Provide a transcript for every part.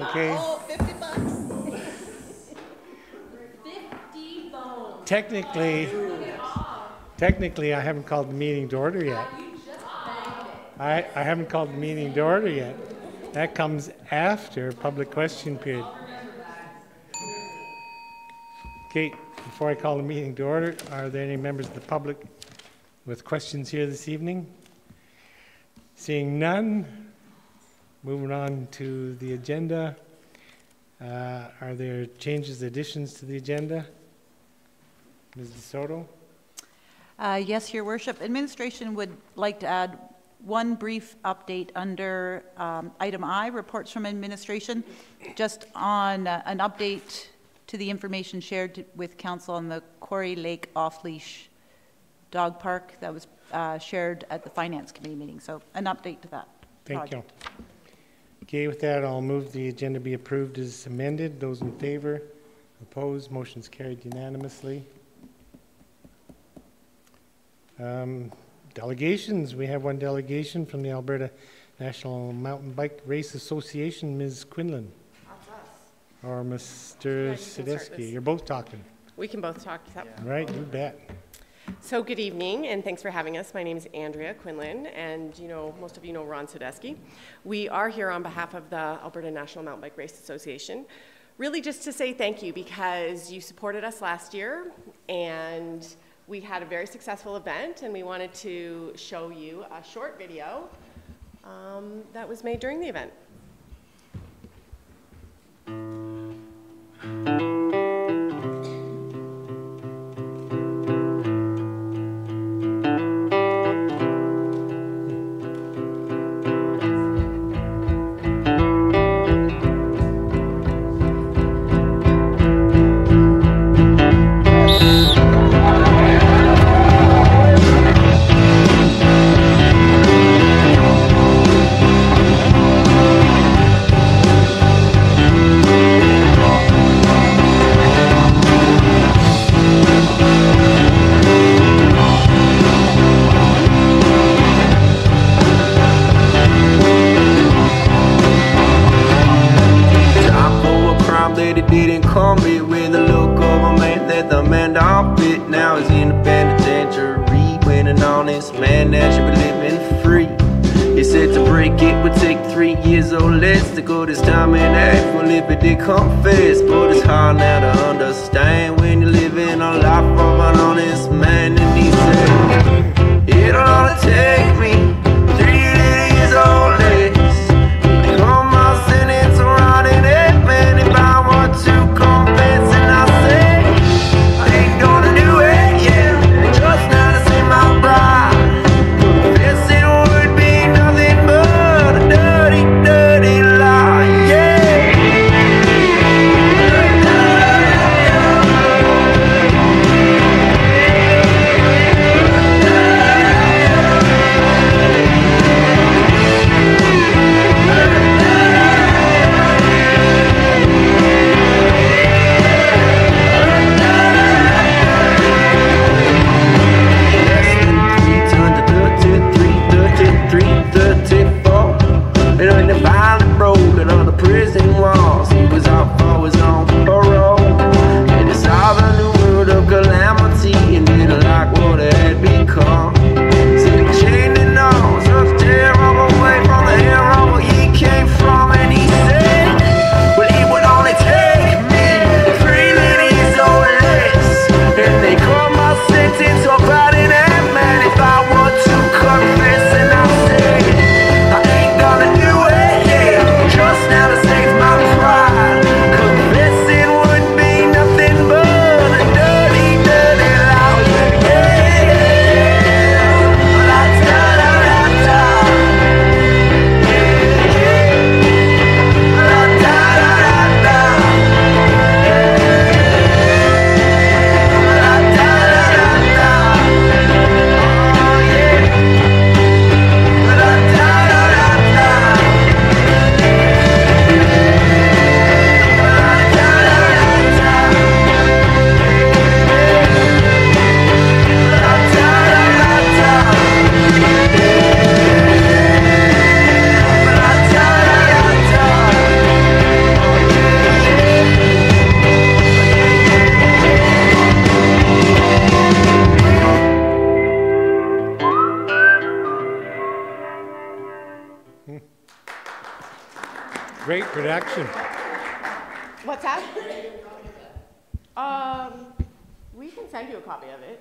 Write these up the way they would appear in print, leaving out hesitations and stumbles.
Okay. Oh, 50 bucks. 50 bones. Technically, I haven't called the meeting to order yet. I haven't called the meeting to order yet. That comes after public question period. Okay, before I call the meeting to order, are there any members of the public with questions here this evening? Seeing none, moving on to the agenda. Are there changes, additions to the agenda? Ms. DeSoto? Yes, Your Worship. Administration would like to add one brief update under item I, reports from administration, just on an update to the information shared with Council on the Quarry Lake off-leash dog park that was shared at the Finance Committee meeting. So an update to that project. Thank you. Okay, with that, I'll move the agenda be approved as amended. Those in favor? Opposed? Motion's carried unanimously. Delegations. We have one delegation from the Alberta National Mountain Bike Race Association. Ms. Quinlan. That's us. Or Mr. Sadesky. You're both talking. We can both talk. Yep. Right, you bet. So good evening, and thanks for having us. My name is Andrea Quinlan, and most of you know Ron Sadesky. We are here on behalf of the Alberta National Mountain Bike Race Association, really just to say thank you because you supported us last year, and we had a very successful event, and we wanted to show you a short video that was made during the event. Confess, but it's hard now to understand when you're living a life of an honest man. And he said, it'll only take me 3 days or less to become my sentence running it, man. If I want to confess, and I say I ain't gonna do it, yeah, just now to see my bride. Confess it would be nothing but a dirty, dirty lie, yeah. production. What's that? We can send you a copy of it.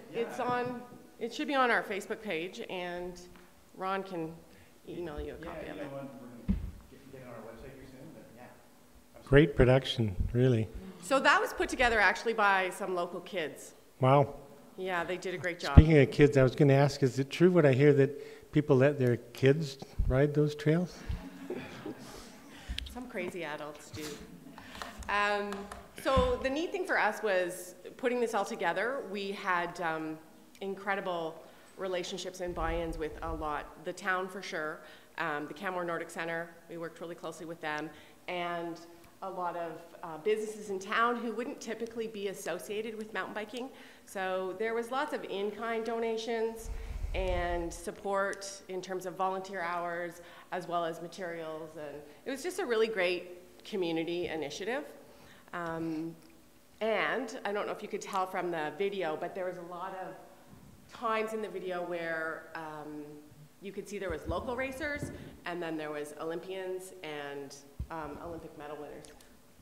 It should be on our Facebook page, and Ron can email you a copy of it. Great production, really. So that was put together actually by some local kids. Wow. Yeah, they did a great job. Speaking of kids, I was going to ask, is it true what I hear that people let their kids ride those trails? Some crazy adults do. So the neat thing for us was putting this all together. We had incredible relationships and buy-ins with a lot. The town for sure, the Canmore Nordic Center, we worked really closely with them, and a lot of businesses in town who wouldn't typically be associated with mountain biking. So there was lots of in-kind donations and support in terms of volunteer hours as well as materials, and it was just a really great community initiative. And I don't know if you could tell from the video, but there was a lot of times in the video where you could see there was local racers, and then there was Olympians and Olympic medal winners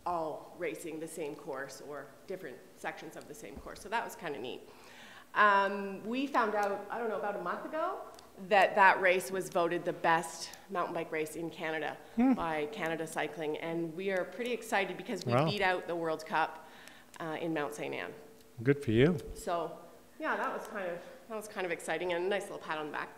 all racing the same course or different sections of the same course. So that was kind of neat. We found out, I don't know, about a month ago that race was voted the best mountain bike race in Canada by Canada Cycling, and we are pretty excited because we beat out the World Cup in Mount St. Anne. Good for you. So yeah, that was kind of exciting and a nice little pat on the back.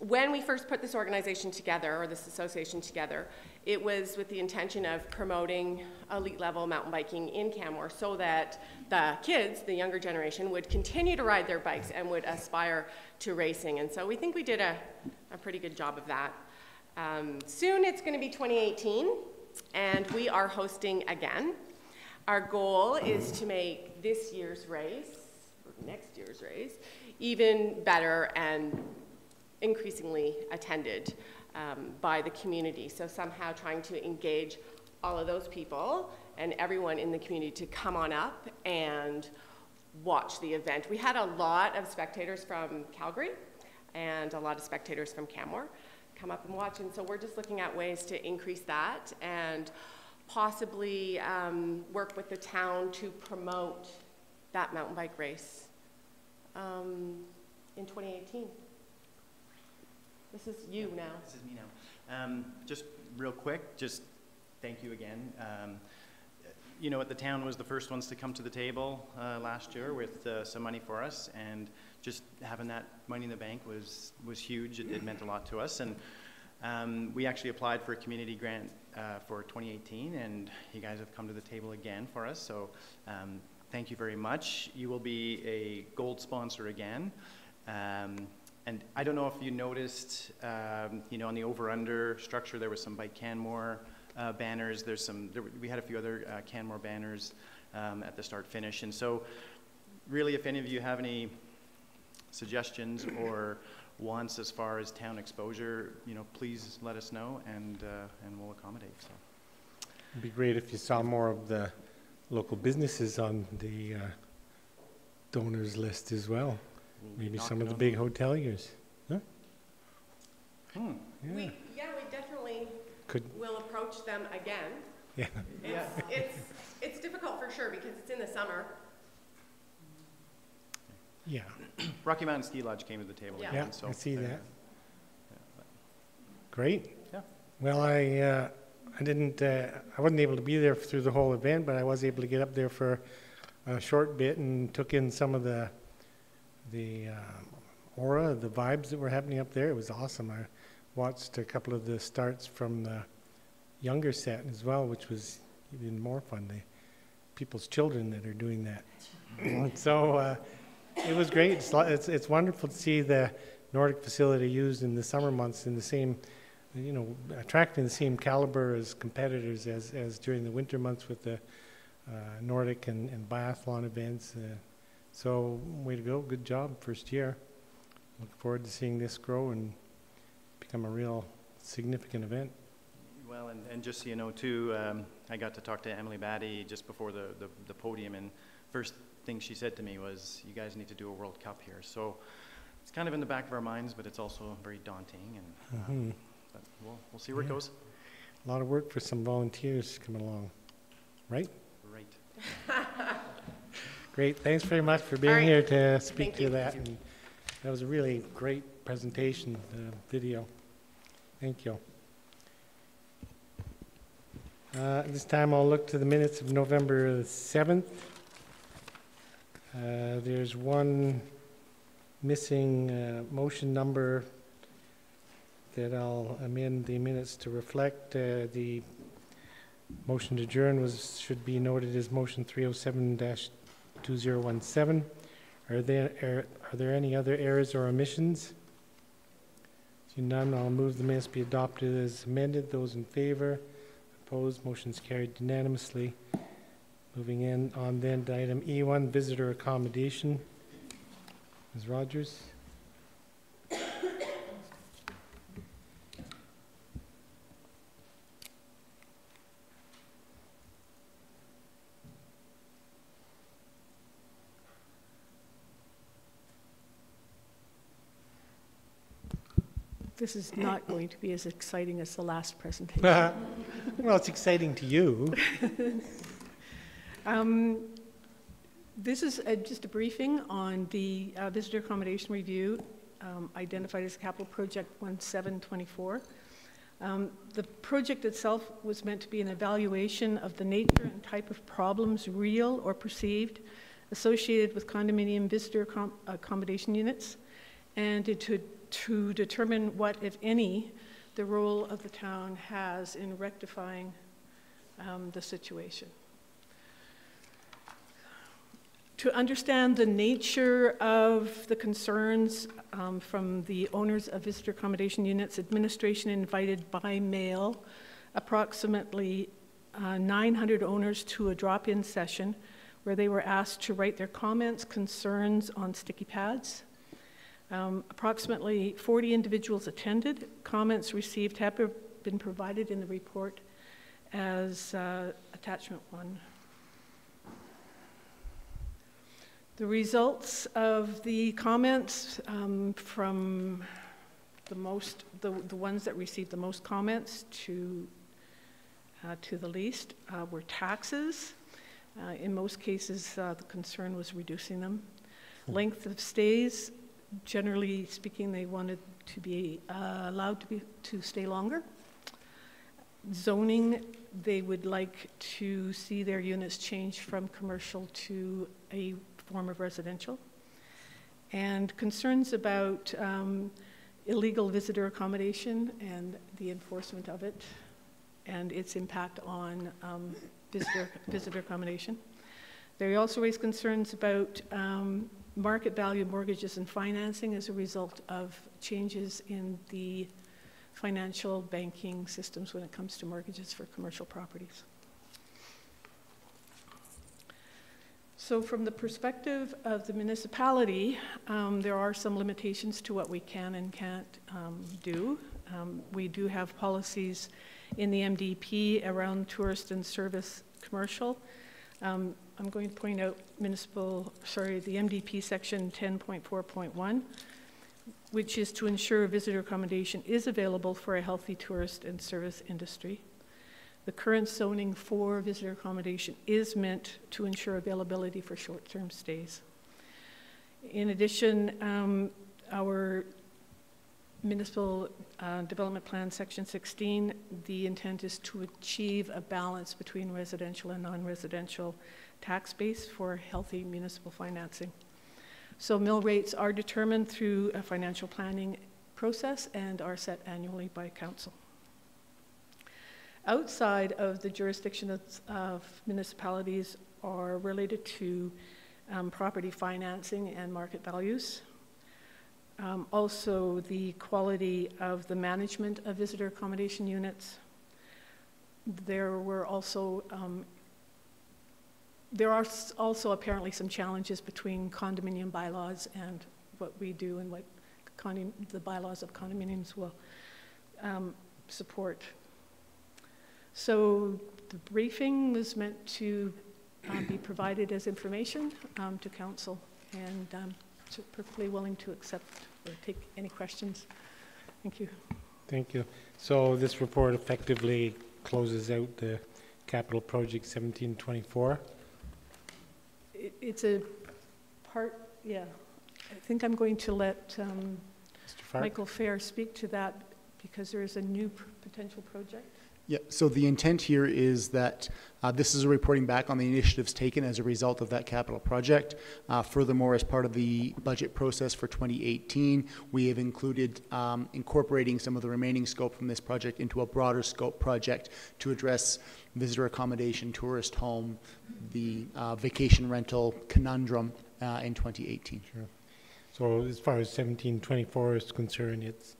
When we first put this organization together, or this association together, it was with the intention of promoting elite level mountain biking in Canmore so that the kids, the younger generation, would continue to ride their bikes and would aspire to racing. And so we think we did a pretty good job of that. Soon it's going to be 2018, and we are hosting again. Our goal is to make this year's race, or next year's race, even better and increasingly attended by the community. So somehow trying to engage all of those people and everyone in the community to come on up and watch the event. We had a lot of spectators from Calgary and a lot of spectators from Canmore come up and watch, and so we're just looking at ways to increase that and possibly work with the town to promote that mountain bike race in 2018. This is you now. This is me now. Just real quick, just thank you again. You know what, the town was the first ones to come to the table last year with some money for us, and just having that money in the bank was huge. It meant a lot to us, and we actually applied for a community grant for 2018, and you guys have come to the table again for us, so thank you very much. You will be a gold sponsor again. And I don't know if you noticed, you know, on the over-under structure, there was some by Canmore banners. We had a few other Canmore banners at the start-finish. And so, really, if any of you have any suggestions or wants as far as town exposure, you know, please let us know, and we'll accommodate. So. It'd be great if you saw more of the local businesses on the donors list as well. Maybe some of the big hoteliers. Huh? Hmm. Yeah. We definitely will approach them again. Yeah. It's difficult for sure because it's in the summer. Yeah. Rocky Mountain Ski Lodge came to the table Yeah. again. Yeah, So I see that. Yeah, Great. Yeah. Well, I wasn't able to be there through the whole event, but I was able to get up there for a short bit and took in some of the aura, the vibes that were happening up there. It was awesome. I watched a couple of the starts from the younger set as well, which was even more fun. The people's children that are doing that. So it was great. It's wonderful to see the Nordic facility used in the summer months in the same, you know, attracting the same caliber as competitors as during the winter months with the Nordic and biathlon events. So, way to go. Good job. First year. Look forward to seeing this grow and become a real significant event. Well, and just so you know, too, I got to talk to Emily Batty just before the podium, and first thing she said to me was, you guys need to do a World Cup here. So, it's kind of in the back of our minds, but it's also very daunting, and but we'll see where it goes. A lot of work for some volunteers coming along, right? Right. Great, thanks very much for being All right. here to speak Thank to you. that. And that was a really great presentation, video. Thank you. This time I'll look to the minutes of November 7th. There's one missing motion number that I'll amend the minutes to reflect. The motion to adjourn should be noted as motion 307-2017. Are there any other errors or omissions? Seeing none, I'll move the minutes be adopted as amended. Those in favor? Opposed? Motion's carried unanimously. Moving on then to item E1, visitor accommodation. Ms. Rogers? This is not going to be as exciting as the last presentation. Well, it's exciting to you. This is just a briefing on the visitor accommodation review, identified as Capital Project 1724. The project itself was meant to be an evaluation of the nature and type of problems, real or perceived, associated with condominium visitor accommodation units, and to determine what, if any, the role of the town has in rectifying the situation. To understand the nature of the concerns from the owners of visitor accommodation units, administration invited by mail approximately 900 owners to a drop-in session where they were asked to write their comments, concerns on sticky pads. Approximately 40 individuals attended. Comments received have been provided in the report as attachment 1. The results of the comments from the ones that received the most comments to the least were taxes. In most cases, the concern was reducing them. Length of stays. Generally speaking, they wanted to be allowed to stay longer. Zoning, they would like to see their units change from commercial to a form of residential. And concerns about illegal visitor accommodation and the enforcement of it and its impact on visitor accommodation. They also raised concerns about market value mortgages and financing as a result of changes in the financial banking systems when it comes to mortgages for commercial properties. So from the perspective of the municipality, there are some limitations to what we can and can't do. We do have policies in the MDP around tourist and service commercial. I'm going to point out the MDP section 10.4.1, which is to ensure visitor accommodation is available for a healthy tourist and service industry. The current zoning for visitor accommodation is meant to ensure availability for short-term stays. In addition, our municipal development plan section 16, the intent is to achieve a balance between residential and non-residential tax base for healthy municipal financing. So mill rates are determined through a financial planning process and are set annually by council. Outside of the jurisdiction of municipalities are related to property financing and market values. Also the quality of the management of visitor accommodation units. There are also apparently some challenges between condominium bylaws and what we do and what the bylaws of condominiums will support. So the briefing was meant to be provided as information to council, and so perfectly willing to accept or take any questions. Thank you. Thank you. So this report effectively closes out the capital project 1724. It's a part, yeah. I think I'm going to let Mr. Fark? Michael Fair speak to that because there is a new potential project. Yeah, so the intent here is that this is a reporting back on the initiatives taken as a result of that capital project. Furthermore, as part of the budget process for 2018, we have included incorporating some of the remaining scope from this project into a broader scope project to address visitor accommodation, tourist home, the vacation rental conundrum in 2018. Sure. So as far as 1724 is concerned, it's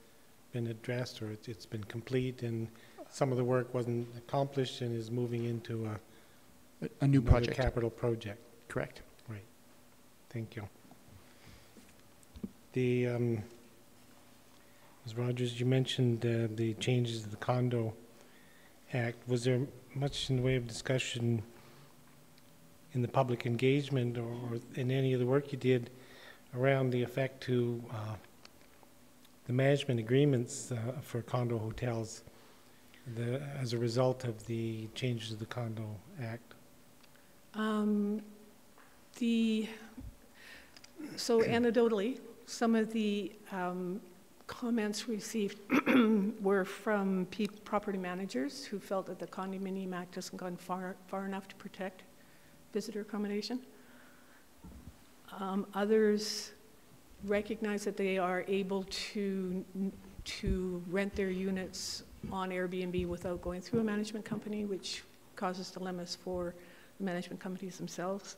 been addressed, or it's been complete, and some of the work wasn't accomplished and is moving into a new project. Capital project. Correct. Right. Thank you. The Ms. Rogers, you mentioned the changes to the Condo Act. Was there much in the way of discussion in the public engagement or in any of the work you did around the effect to the management agreements for condo hotels as a result of the changes to the Condo Act? So anecdotally, some of the comments received were from property managers who felt that the Condominium Act hasn't gone far enough to protect visitor accommodation. Others recognize that they are able to rent their units on Airbnb without going through a management company, which causes dilemmas for the management companies themselves.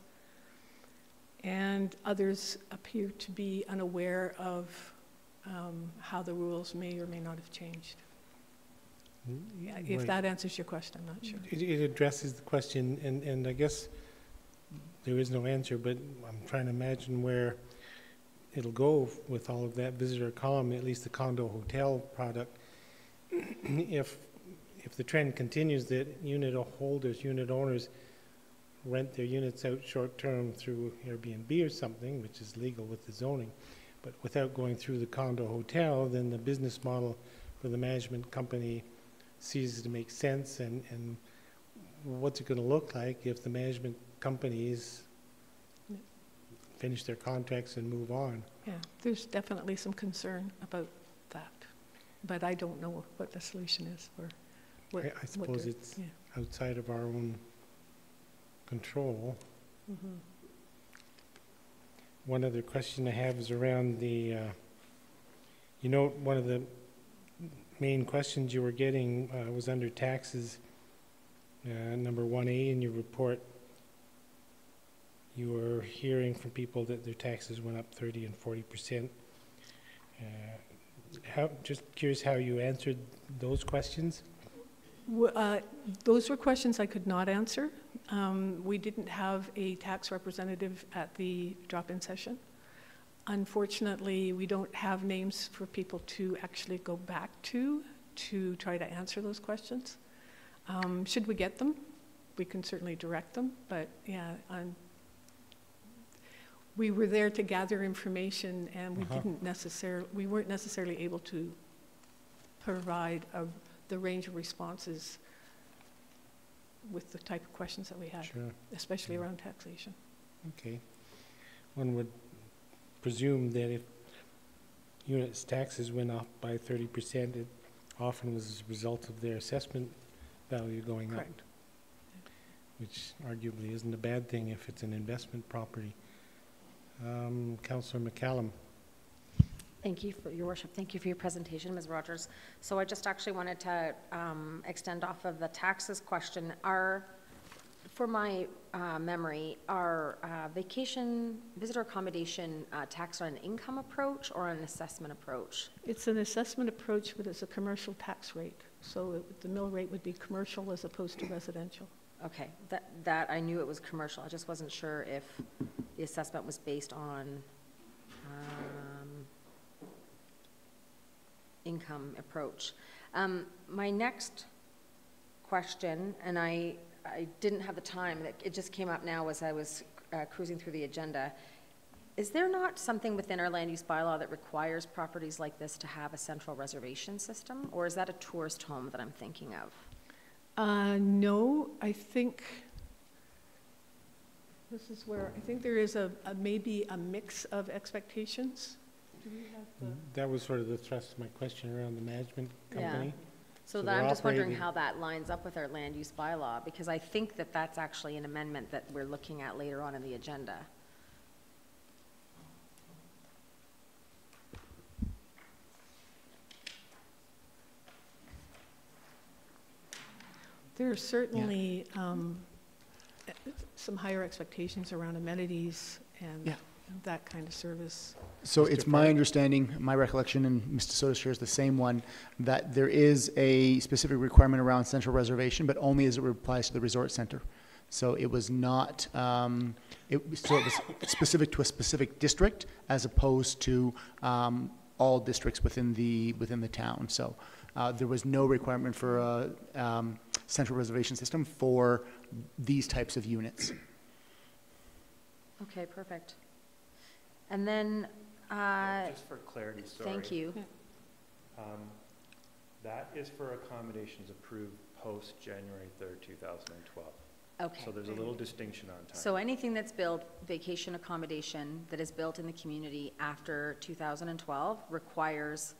And others appear to be unaware of how the rules may or may not have changed. If Right. that answers your question, I'm not sure. It addresses the question, and I guess there is no answer, but I'm trying to imagine where it'll go with all of that visitor column, at least the condo hotel product. If the trend continues that unit holders, unit owners rent their units out short-term through Airbnb or something, which is legal with the zoning, but without going through the condo hotel, then the business model for the management company ceases to make sense, and what's it going to look like if the management companies finish their contracts and move on? Yeah, there's definitely some concern about that, but I don't know what the solution is. Or I suppose it's outside of our own control. Mm-hmm. One other question I have is around the, one of the main questions you were getting was under taxes, number 1A in your report. You were hearing from people that their taxes went up 30 and 40%. Just curious how you answered those questions. Those were questions I could not answer. We didn't have a tax representative at the drop-in session. Unfortunately, we don't have names for people to actually go back to try to answer those questions. Should we get them, we can certainly direct them, but yeah, we were there to gather information, and we weren't necessarily able to provide the range of responses with the type of questions that we had, Sure. especially around taxation. Okay. One would presume that if units' taxes went up by 30%, it often was as a result of their assessment value going Correct. up, which arguably isn't a bad thing if it's an investment property. Councillor McCallum. Thank you, for your worship. Thank you for your presentation, Ms. Rogers. So I just actually wanted to extend off of the taxes question. For my memory, are visitor accommodation taxed on an income approach or an assessment approach? It's an assessment approach, but it's a commercial tax rate. So the mill rate would be commercial as opposed to residential. Okay, that I knew it was commercial. I just wasn't sure if the assessment was based on income approach. My next question, and I didn't have the time, it just came up now as I was cruising through the agenda. Is there not something within our land use bylaw that requires properties like this to have a central reservation system, or is that a tourist home that I'm thinking of? No, I think this is where, I think there is maybe a mix of expectations. Do we have the? That was sort of the thrust of my question around the management company. So they're I'm just wondering operating- how that lines up with our land use bylaw, because I think that that's actually an amendment that we're looking at later on in the agenda. There are certainly some higher expectations around amenities and Yeah. that kind of service. So it's my understanding, my recollection, and Mr. Soto shares the same one, that there is a specific requirement around central reservation, but only as it applies to the resort center. So it was not, it was specific to a specific district as opposed to all districts within the town. So there was no requirement for a central reservation system for these types of units. Okay, perfect. And then, just for clarity, sorry. thank you. That is for accommodations approved post January 3rd, 2012. Okay. So there's a little distinction on time. So anything that's built, vacation accommodation, that is built in the community after 2012 requires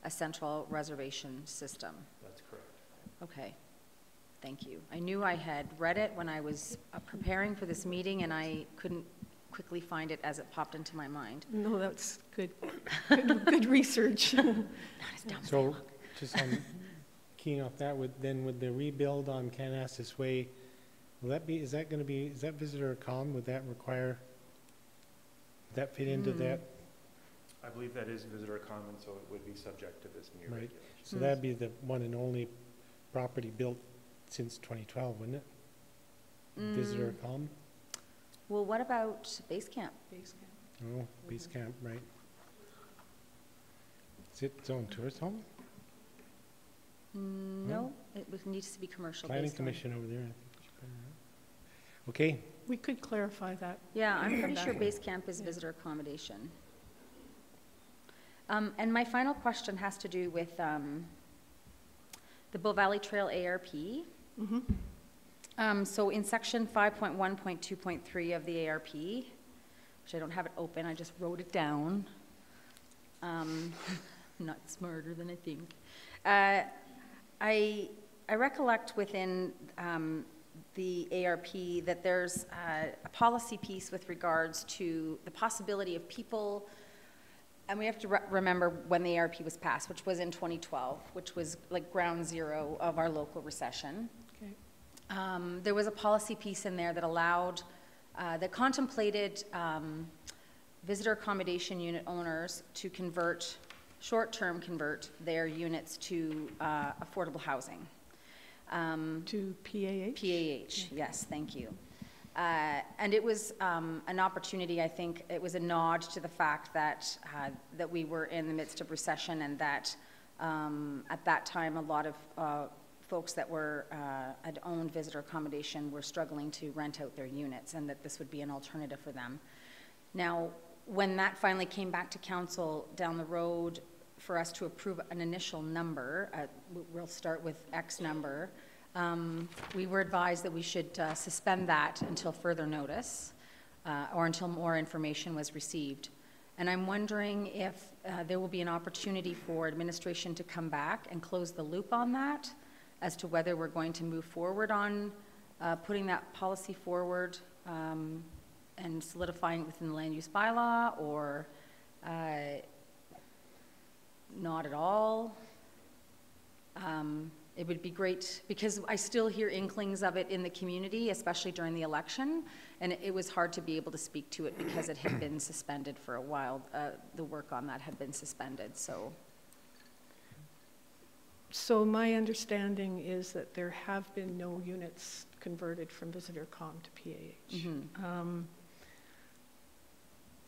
a central reservation system. That's correct. Okay, thank you. I knew I had read it when I was preparing for this meeting, and I couldn't quickly find it as it popped into my mind. No, that's good, good research. Not as dumb as I So look. just on keying off that, would the rebuild on Canastus Way, will that be, is that visitor comm? Would that require, would that fit into that? I believe that is visitor common, so it would be subject to this new Right. regulation. So that'd be the one and only property built since 2012, wouldn't it? Visitor comm? Well, what about base camp? Oh, base camp, right. Is it its own tourist home? No, needs to be commercial. Planning based on- commission over there. I think you should put it out. Okay, We could clarify that. Yeah, I'm pretty That sure way. base camp is visitor accommodation. And my final question has to do with the Bow Valley Trail ARP. So in section 5.1.2.3 of the ARP, which I don't have it open, I just wrote it down. Not smarter than I think. I recollect within the ARP that there's a policy piece with regards to the possibility of people, and we have to remember when the ARP was passed, which was in 2012, which was like ground zero of our local recession. Okay. There was a policy piece in there that allowed, that contemplated visitor accommodation unit owners to convert, short-term convert their units to affordable housing. To PAH? PAH, yes, thank you. And it was an opportunity, I think, it was a nod to the fact that, that we were in the midst of recession, and that at that time a lot of folks that had owned visitor accommodation were struggling to rent out their units, and that this would be an alternative for them. Now, when that finally came back to council down the road for us to approve an initial number, we'll start with X number, we were advised that we should suspend that until further notice or until more information was received. And I'm wondering if there will be an opportunity for administration to come back and close the loop on that as to whether we're going to move forward on putting that policy forward and solidifying it within the land use bylaw, or not at all. It would be great, because I still hear inklings of it in the community, especially during the election, and it was hard to be able to speak to it because it had been suspended for a while. The work on that had been suspended, so. So my understanding is that there have been no units converted from visitor comm to PAH.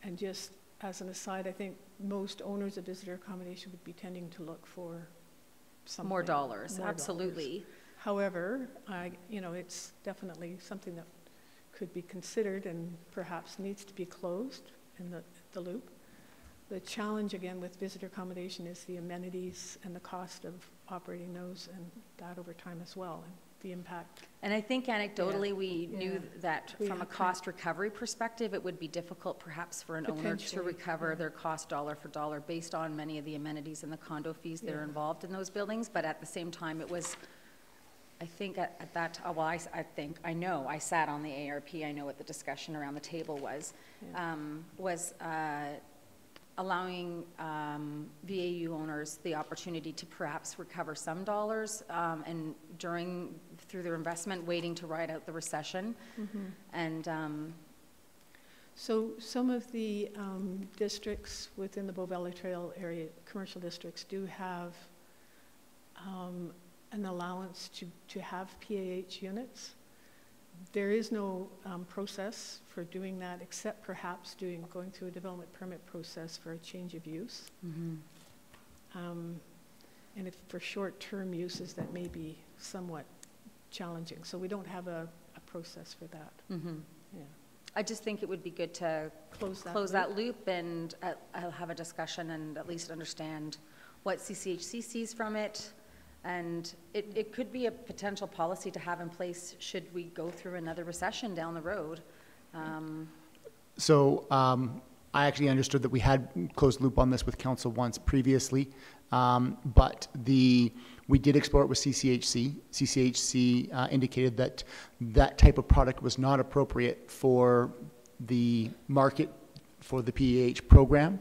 And just as an aside, I think most owners of visitor accommodation would be tending to look for something. More dollars, More absolutely. dollars. However, it's definitely something that could be considered and perhaps needs to be closed in the loop. The challenge, again, with visitor accommodation is the amenities and the cost of operating those, and that over time as well. And the impact. And I think anecdotally, we knew that We from a have cost recovery perspective, it would be difficult perhaps for an owner to Potentially, recover their cost dollar for dollar based on many of the amenities and the condo fees that are involved in those buildings. But at the same time, it was, I think at that, well, I know, I sat on the ARP, I know what the discussion around the table was, allowing VAU owners the opportunity to perhaps recover some dollars and through their investment, waiting to ride out the recession. And so some of the districts within the Bow Valley Trail area, commercial districts, do have an allowance to have PAH units. There is no process for doing that except perhaps going through a development permit process for a change of use. And if for short-term uses, that may be somewhat challenging. So we don't have a process for that. Yeah. I just think it would be good to close that loop and I'll have a discussion and at least understand what CCHC sees from it. And it could be a potential policy to have in place should we go through another recession down the road. I actually understood that we had closed loop on this with council once previously, but we did explore it with CCHC. CCHC indicated that that type of product was not appropriate for the market for the PEH program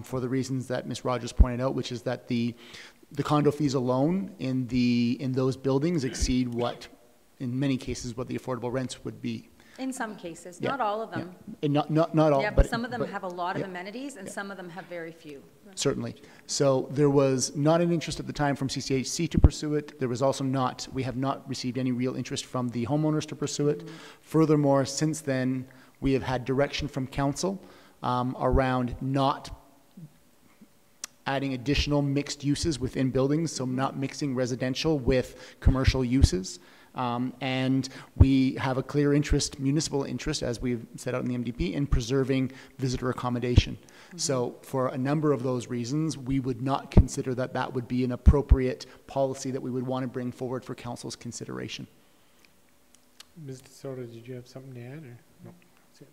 for the reasons that Ms. Rogers pointed out, which is that the condo fees alone in those buildings exceed what, in many cases, what the affordable rents would be. In some cases, not all of them. And not all. Yeah, but some of them have a lot of amenities, and some of them have very few. Certainly. So there was not an interest at the time from CCHC to pursue it. There was also we have not received any real interest from the homeowners to pursue it. Furthermore, since then, we have had direction from council around not adding additional mixed uses within buildings, so not mixing residential with commercial uses. And we have a clear interest, municipal interest, as we've set out in the MDP, in preserving visitor accommodation. So for a number of those reasons, we would not consider that that would be an appropriate policy that we would want to bring forward for council's consideration. Ms. DeSoto, did you have something to add, or no? That's it.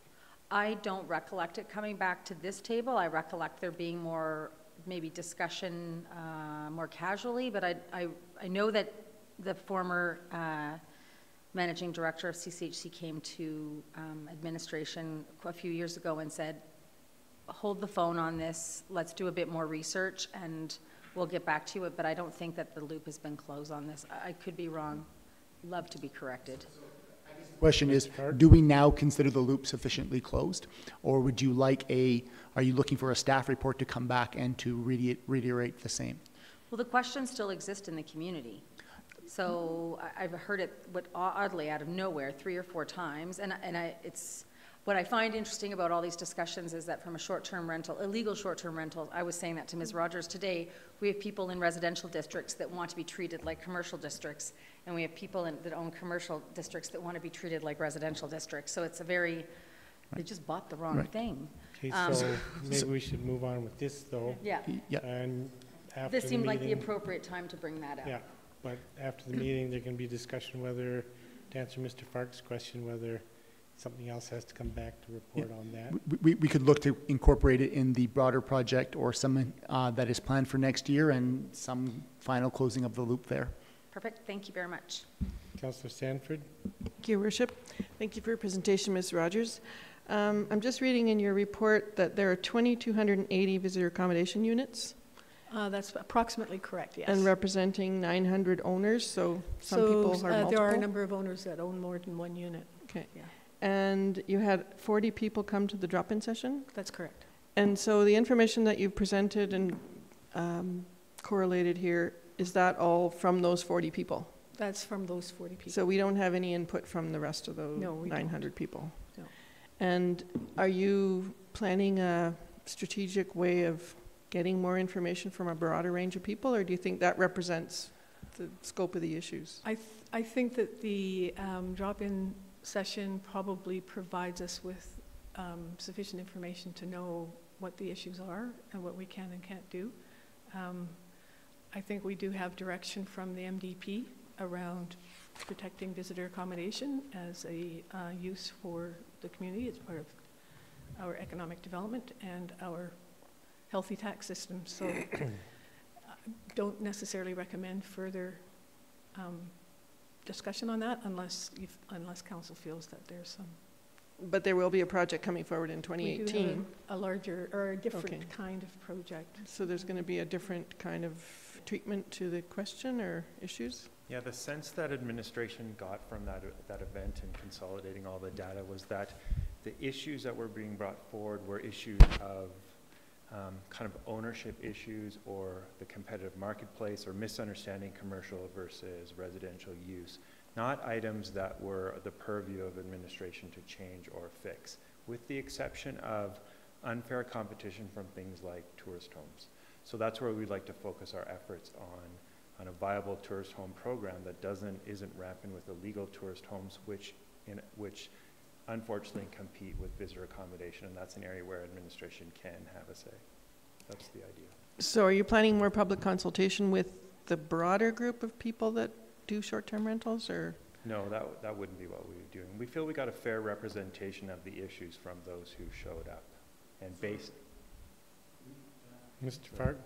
I don't recollect it coming back to this table. I recollect there being more maybe discussion more casually, but I know that the former managing director of CCHC came to administration a few years ago and said, hold the phone on this, let's do a bit more research and we'll get back to it, but I don't think that the loop has been closed on this. I could be wrong. Love to be corrected. The question is, do we now consider the loop sufficiently closed, or would you like are you looking for a staff report to come back and to reiterate the same? Well, the questions still exist in the community. So I've heard it, oddly, out of nowhere 3 or 4 times, it's what I find interesting about all these discussions is that from a short-term rental, illegal short-term rental, I was saying that to Ms. Rogers today, we have people in residential districts that want to be treated like commercial districts, and we have people that own commercial districts that want to be treated like residential districts. So it's they just bought the wrong thing. Okay, so maybe we should move on with this, though. Yeah. And after This seemed the like the meeting, appropriate time to bring that up. Yeah, but after the meeting, there can be discussion whether, to answer Mr. Fark's question, whether something else has to come back to report on that. We could look to incorporate it in the broader project or some that is planned for next year and some final closing of the loop there. Perfect. Thank you very much. Councillor Sanford. Thank you, Worship. Thank you for your presentation, Ms. Rogers. I'm just reading in your report that there are 2,280 visitor accommodation units. That's approximately correct, yes. And representing 900 owners, so some people are multiple? There are a number of owners that own more than one unit. Okay. Yeah. And you had 40 people come to the drop-in session? That's correct. And so the information that you've presented and correlated here, is that all from those 40 people? That's from those 40 people. So we don't have any input from the rest of those 900 people? No. And are you planning a strategic way of getting more information from a broader range of people, or do you think that represents the scope of the issues? I think that the drop-in session probably provides us with sufficient information to know what the issues are and what we can and can't do. I think we do have direction from the MDP around protecting visitor accommodation as a use for the community. It's part of our economic development and our healthy tax system. So don't necessarily recommend further discussion on that unless council feels that there's some. But there will be a project coming forward in We 2018. do have a larger or a different Okay. kind of project. So there's going to be a different kind of treatment to the question or issues? Yeah, the sense that administration got from that event and consolidating all the data was that the issues that were being brought forward were issues of kind of ownership issues or the competitive marketplace or misunderstanding commercial versus residential use, not items that were the purview of administration to change or fix, with the exception of unfair competition from things like tourist homes. So that's where we'd like to focus our efforts on a viable tourist home program that isn't rampant with illegal tourist homes, which unfortunately compete with visitor accommodation, and that's an area where administration can have a say. That's the idea. So are you planning more public consultation with the broader group of people that do short-term rentals, or? No, that wouldn't be what we were doing. We feel we got a fair representation of the issues from those who showed up, and based. Mr. Fark?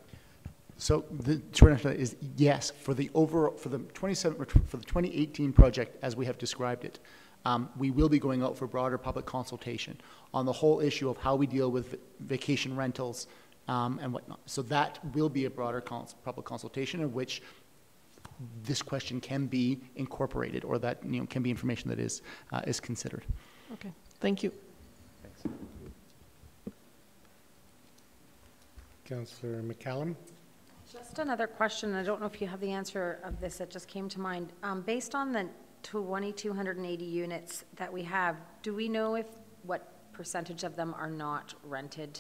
So the short answer is yes. For the 2018 project, as we have described it, we will be going out for broader public consultation on the whole issue of how we deal with vacation rentals and whatnot. So that will be a broader public consultation in which this question can be incorporated, or that can be information that is considered. Okay, thank you. Thanks. Councillor McCallum? Just another question. I don't know if you have the answer of this. It just came to mind. Based on the 2,280 units that we have, do we know what percentage of them are not rented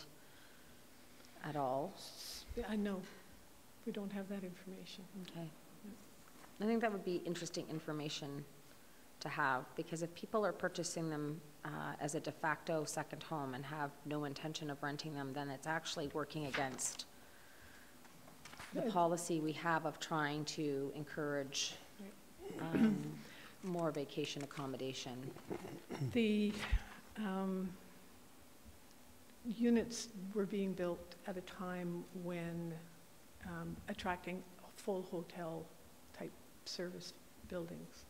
at all? Yeah, no, we don't have that information. Okay. I think that would be interesting information to have, because if people are purchasing them as a de facto second home and have no intention of renting them, then it's actually working against the policy we have of trying to encourage more vacation accommodation. The units were being built at a time when attracting full hotel type service buildings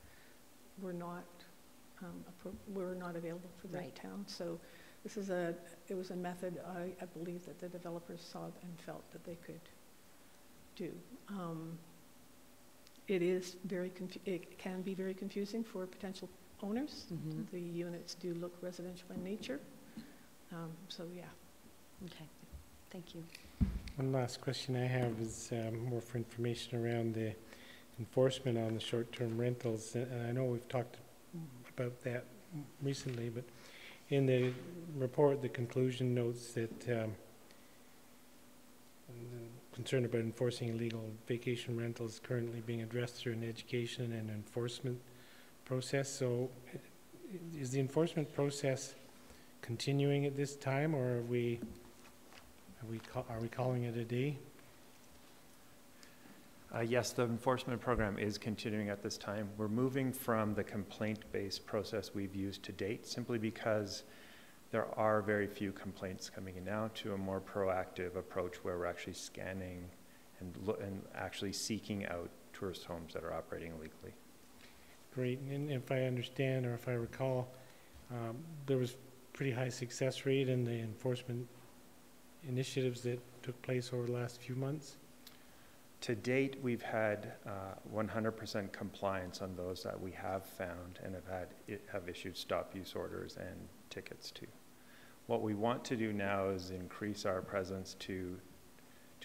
were not available for the Right. town. So this is it was a method I believe that the developers saw and felt that they could do. It can be very confusing for potential owners. Mm-hmm. The units do look residential in nature. So yeah. Okay, thank you. One last question I have is more for information around the enforcement on the short-term rentals. And I know we've talked about that recently, but in the report, the conclusion notes that concern about enforcing illegal vacation rentals currently being addressed through an education and enforcement process. So is the enforcement process continuing at this time, or are we calling it a day? Yes, the enforcement program is continuing at this time. We're moving from the complaint-based process we've used to date, simply because there are very few complaints coming in now, to a more proactive approach where we're actually scanning and actually seeking out tourist homes that are operating illegally. Great, and if I understand, or if I recall, there was pretty high success rate in the enforcement initiatives that took place over the last few months? To date, we've had 100% compliance on those that we have found, and have issued stop use orders and tickets to. What we want to do now is increase our presence to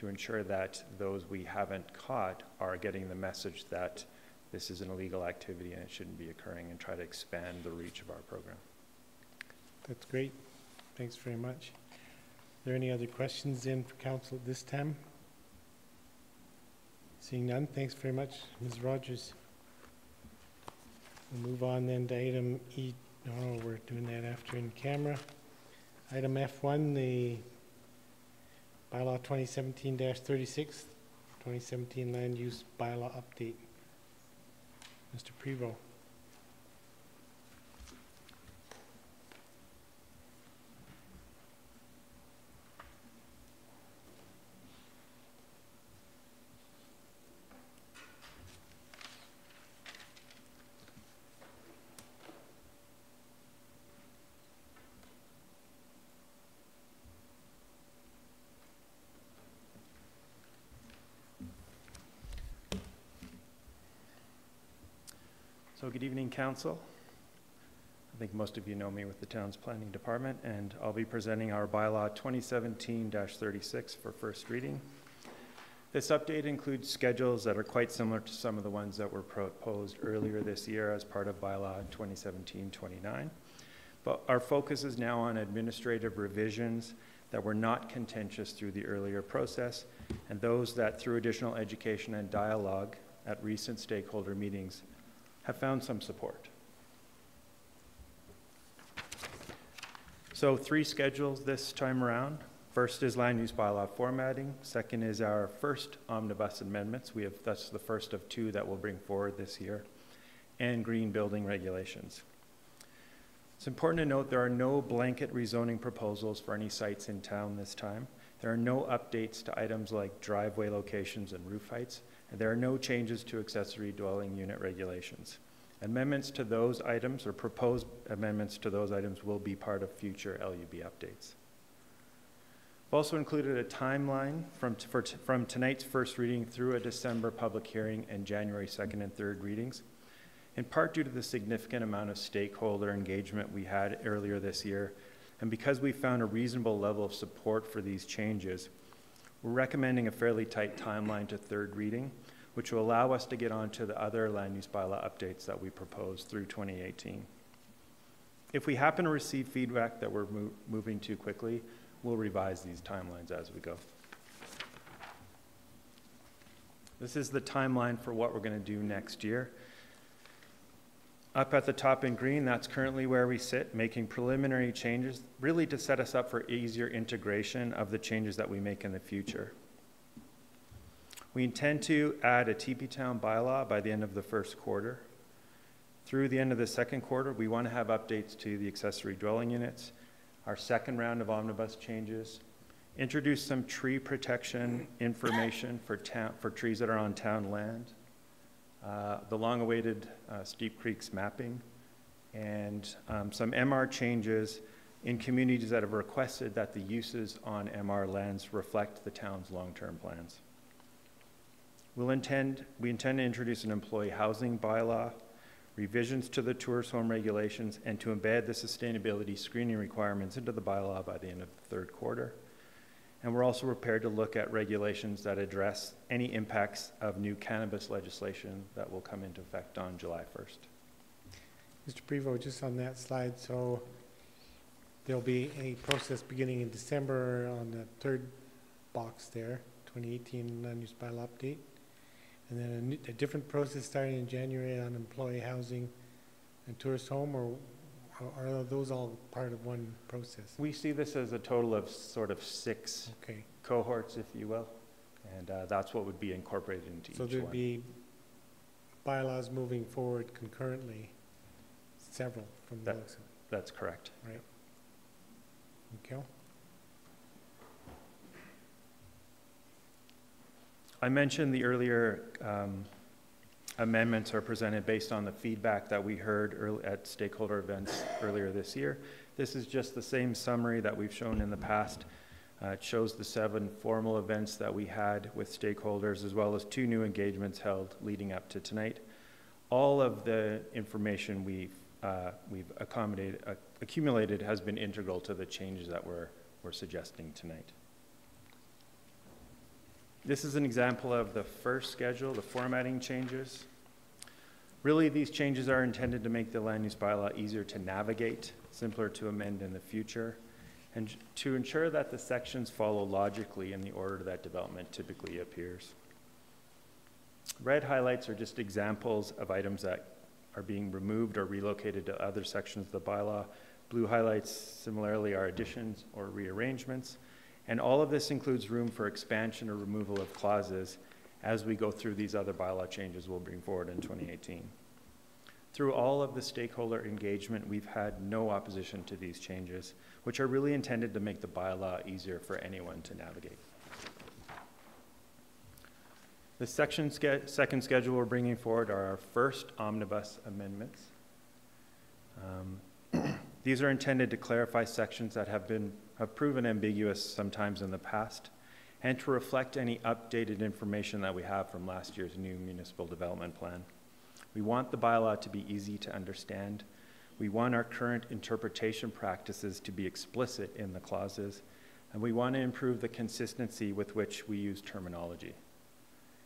ensure that those we haven't caught are getting the message that this is an illegal activity and it shouldn't be occurring, and try to expand the reach of our program. That's great. Thanks very much. Are there any other questions in for council at this time? Seeing none, thanks very much, Ms. Rogers. We'll move on then to item E. No, we're doing that after in camera. Item F1, the Bylaw 2017-36, 2017 Land Use Bylaw Update. Mr. Prevost. So good evening, Council. I think most of you know me with the town's planning department, and I'll be presenting our bylaw 2017-36 for first reading. This update includes schedules that are quite similar to some of the ones that were proposed earlier this year as part of bylaw 2017-29. But our focus is now on administrative revisions that were not contentious through the earlier process, and those that through additional education and dialogue at recent stakeholder meetings have found some support. So 3 schedules this time around. First is land use bylaw formatting. Second is our first omnibus amendments. That's the first of 2 that we'll bring forward this year. And green building regulations. It's important to note there are no blanket rezoning proposals for any sites in town this time. There are no updates to items like driveway locations and roof heights. And there are no changes to accessory dwelling unit regulations. Amendments to those items or proposed amendments to those items will be part of future LUB updates. I've also included a timeline from tonight's first reading through a December public hearing and January 2nd and 3rd readings, in part due to the significant amount of stakeholder engagement we had earlier this year, and because we found a reasonable level of support for these changes. We're recommending a fairly tight timeline to 3rd reading, which will allow us to get on to the other land use bylaw updates that we proposed through 2018. If we happen to receive feedback that we're moving too quickly, we'll revise these timelines as we go. This is the timeline for what we're going to do next year. Up at the top in green, that's currently where we sit, making preliminary changes, really to set us up for easier integration of the changes that we make in the future. We intend to add a TP Town bylaw by the end of the first quarter. Through the end of the second quarter, we want to have updates to the accessory dwelling units, our second round of omnibus changes, introduce some tree protection information for trees that are on town land, the long-awaited Steep Creeks mapping, and some MR changes in communities that have requested that the uses on MR lands reflect the town's long-term plans. We intend to introduce an employee housing bylaw, revisions to the tourist home regulations, and to embed the sustainability screening requirements into the bylaw by the end of the 3rd quarter. And we're also prepared to look at regulations that address any impacts of new cannabis legislation that will come into effect on July 1st. Mr. Prevost, just on that slide, so there'll be a process beginning in December on the 3rd box there, 2018 land use bylaw update, and then a different process starting in January on employee housing and tourist home, or are those all part of one process? We see this as a total of sort of 6 cohorts, if you will, and that's what would be incorporated into each one. So there'd be bylaws moving forward concurrently, several from the looks of it. That's correct. Right. Okay. I mentioned the earlier amendments are presented based on the feedback that we heard at stakeholder events earlier this year. This is just the same summary that we've shown in the past. It shows the 7 formal events that we had with stakeholders, as well as 2 new engagements held leading up to tonight. All of the information we've accumulated has been integral to the changes that we're suggesting tonight. This is an example of the first schedule, the formatting changes. Really, these changes are intended to make the land use bylaw easier to navigate, simpler to amend in the future, and to ensure that the sections follow logically in the order that development typically appears. Red highlights are just examples of items that are being removed or relocated to other sections of the bylaw. Blue highlights similarly are additions or rearrangements. And all of this includes room for expansion or removal of clauses as we go through these other bylaw changes we'll bring forward in 2018. Through all of the stakeholder engagement, we've had no opposition to these changes, which are really intended to make the bylaw easier for anyone to navigate. The second schedule we're bringing forward are our first omnibus amendments. These are intended to clarify sections that have proven ambiguous sometimes in the past, and to reflect any updated information that we have from last year's new municipal development plan. We want the bylaw to be easy to understand. We want our current interpretation practices to be explicit in the clauses, and we want to improve the consistency with which we use terminology.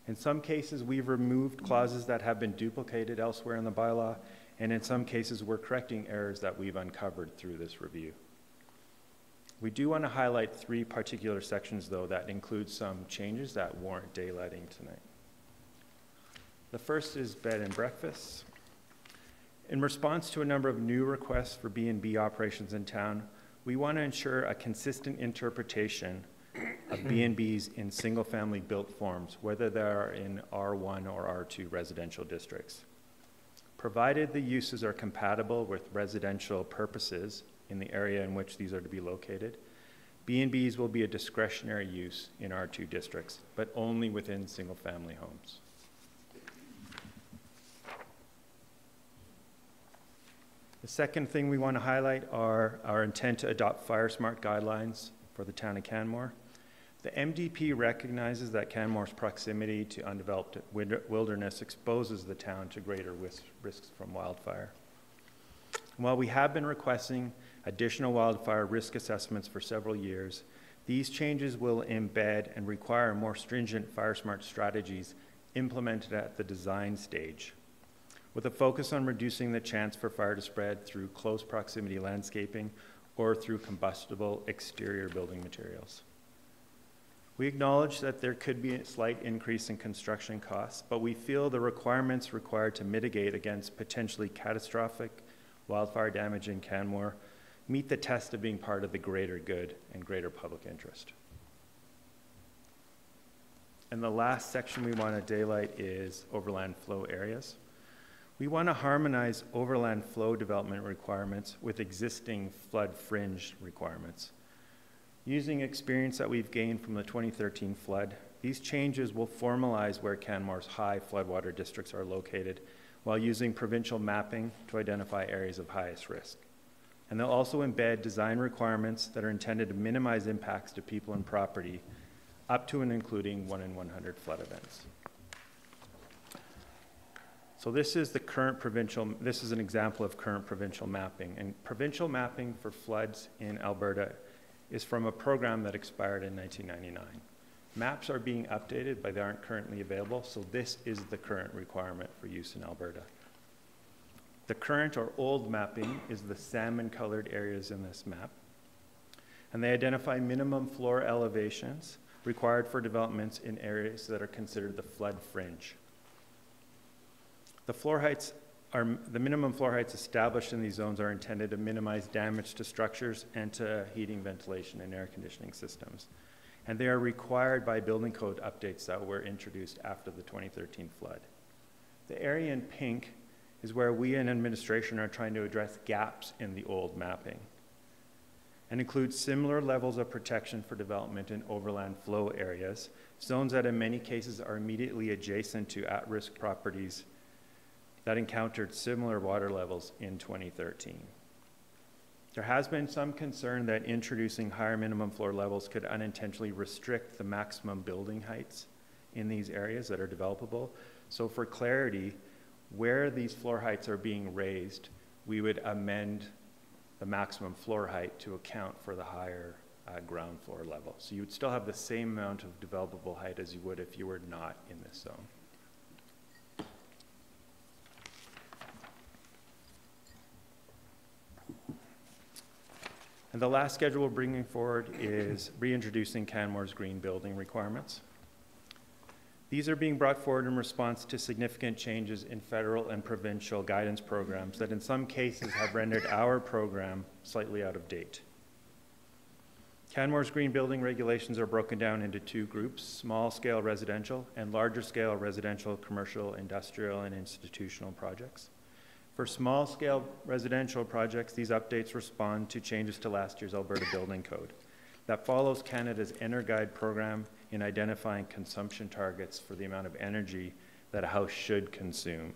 In some cases, we've removed clauses that have been duplicated elsewhere in the bylaw, and in some cases, we're correcting errors that we've uncovered through this review. We do want to highlight 3 particular sections, though, that include some changes that warrant daylighting tonight. The first is bed and breakfasts. In response to a number of new requests for B&B operations in town, we want to ensure a consistent interpretation of B&Bs in single-family built forms, whether they are in R1 or R2 residential districts. Provided the uses are compatible with residential purposes in the area in which these are to be located, B&Bs will be a discretionary use in R2 districts, but only within single-family homes. The second thing we want to highlight are our intent to adopt fire smart guidelines for the town of Canmore. The MDP recognizes that Canmore's proximity to undeveloped wilderness exposes the town to greater risks from wildfire. While we have been requesting additional wildfire risk assessments for several years, these changes will embed and require more stringent fire smart strategies implemented at the design stage, with a focus on reducing the chance for fire to spread through close proximity landscaping or through combustible exterior building materials. We acknowledge that there could be a slight increase in construction costs, but we feel the requirements required to mitigate against potentially catastrophic wildfire damage in Canmore meet the test of being part of the greater good and greater public interest. And the last section we want to daylight is overland flow areas. We want to harmonize overland flow development requirements with existing flood fringe requirements. Using experience that we've gained from the 2013 flood, these changes will formalize where Canmore's high floodwater districts are located while using provincial mapping to identify areas of highest risk. And they'll also embed design requirements that are intended to minimize impacts to people and property, up to and including 1 in 100 flood events. So this is an example of current provincial mapping. And provincial mapping for floods in Alberta is from a program that expired in 1999. Maps are being updated, but they aren't currently available, so this is the current requirement for use in Alberta. The current or old mapping is the salmon-colored areas in this map, and they identify minimum floor elevations required for developments in areas that are considered the flood fringe. The minimum floor heights established in these zones are intended to minimize damage to structures and to heating, ventilation, and air conditioning systems. And they are required by building code updates that were introduced after the 2013 flood. The area in pink is where we in administration are trying to address gaps in the old mapping and includes similar levels of protection for development in overland flow areas, zones that in many cases are immediately adjacent to at-risk properties that encountered similar water levels in 2013. There has been some concern that introducing higher minimum floor levels could unintentionally restrict the maximum building heights in these areas that are developable. So for clarity, where these floor heights are being raised, we would amend the maximum floor height to account for the higher ground floor level. So you would still have the same amount of developable height as you would if you were not in this zone. And the last schedule we're bringing forward is reintroducing Canmore's green building requirements. These are being brought forward in response to significant changes in federal and provincial guidance programs that in some cases have rendered our program slightly out of date. Canmore's green building regulations are broken down into 2 groups, small-scale residential and larger-scale residential, commercial, industrial, and institutional projects. For small-scale residential projects, these updates respond to changes to last year's Alberta Building Code that follows Canada's EnerGuide program in identifying consumption targets for the amount of energy that a house should consume.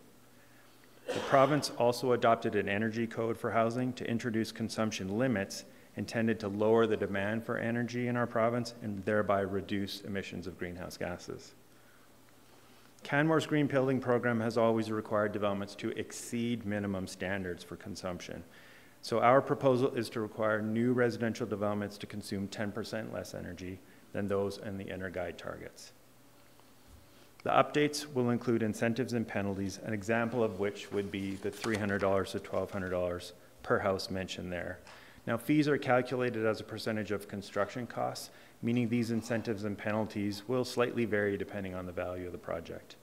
The province also adopted an energy code for housing to introduce consumption limits intended to lower the demand for energy in our province and thereby reduce emissions of greenhouse gases. Canmore's green building program has always required developments to exceed minimum standards for consumption. So our proposal is to require new residential developments to consume 10% less energy than those in the EnerGuide targets. The updates will include incentives and penalties, an example of which would be the $300 to $1,200 per house mentioned there. Now, fees are calculated as a percentage of construction costs, meaning these incentives and penalties will slightly vary depending on the value of the project.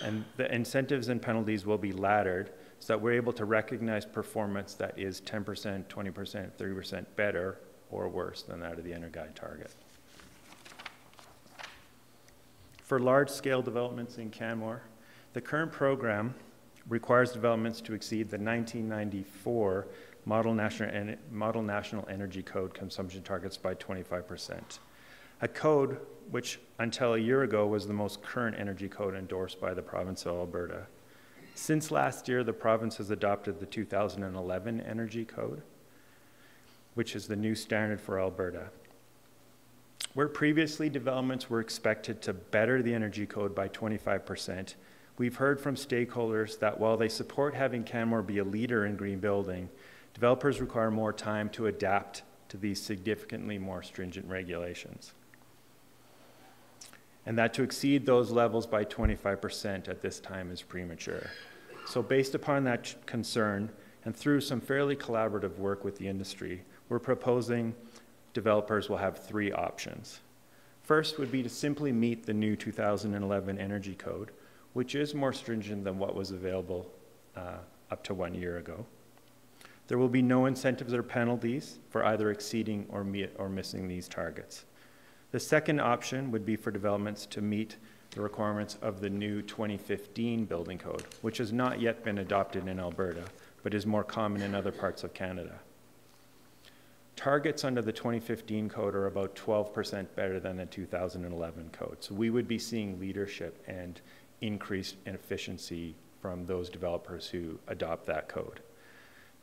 And the incentives and penalties will be laddered so that we're able to recognize performance that is 10%, 20%, 30% better or worse than that of the EnerGuide target. For large-scale developments in Canmore, the current program requires developments to exceed the 1994 Model National Energy Code consumption targets by 25%. A code which, until a year ago, was the most current energy code endorsed by the province of Alberta. Since last year, the province has adopted the 2011 Energy Code, which is the new standard for Alberta. Where previously developments were expected to better the energy code by 25%, we've heard from stakeholders that while they support having Canmore be a leader in green building, developers require more time to adapt to these significantly more stringent regulations. And that to exceed those levels by 25% at this time is premature. So based upon that concern, and through some fairly collaborative work with the industry, we're proposing developers will have three options. First would be to simply meet the new 2011 Energy Code, which is more stringent than what was available up to 1 year ago. There will be no incentives or penalties for either exceeding or missing these targets. The second option would be for developments to meet the requirements of the new 2015 Building Code, which has not yet been adopted in Alberta, but is more common in other parts of Canada. Targets under the 2015 code are about 12% better than the 2011 code. So we would be seeing leadership and increased efficiency from those developers who adopt that code.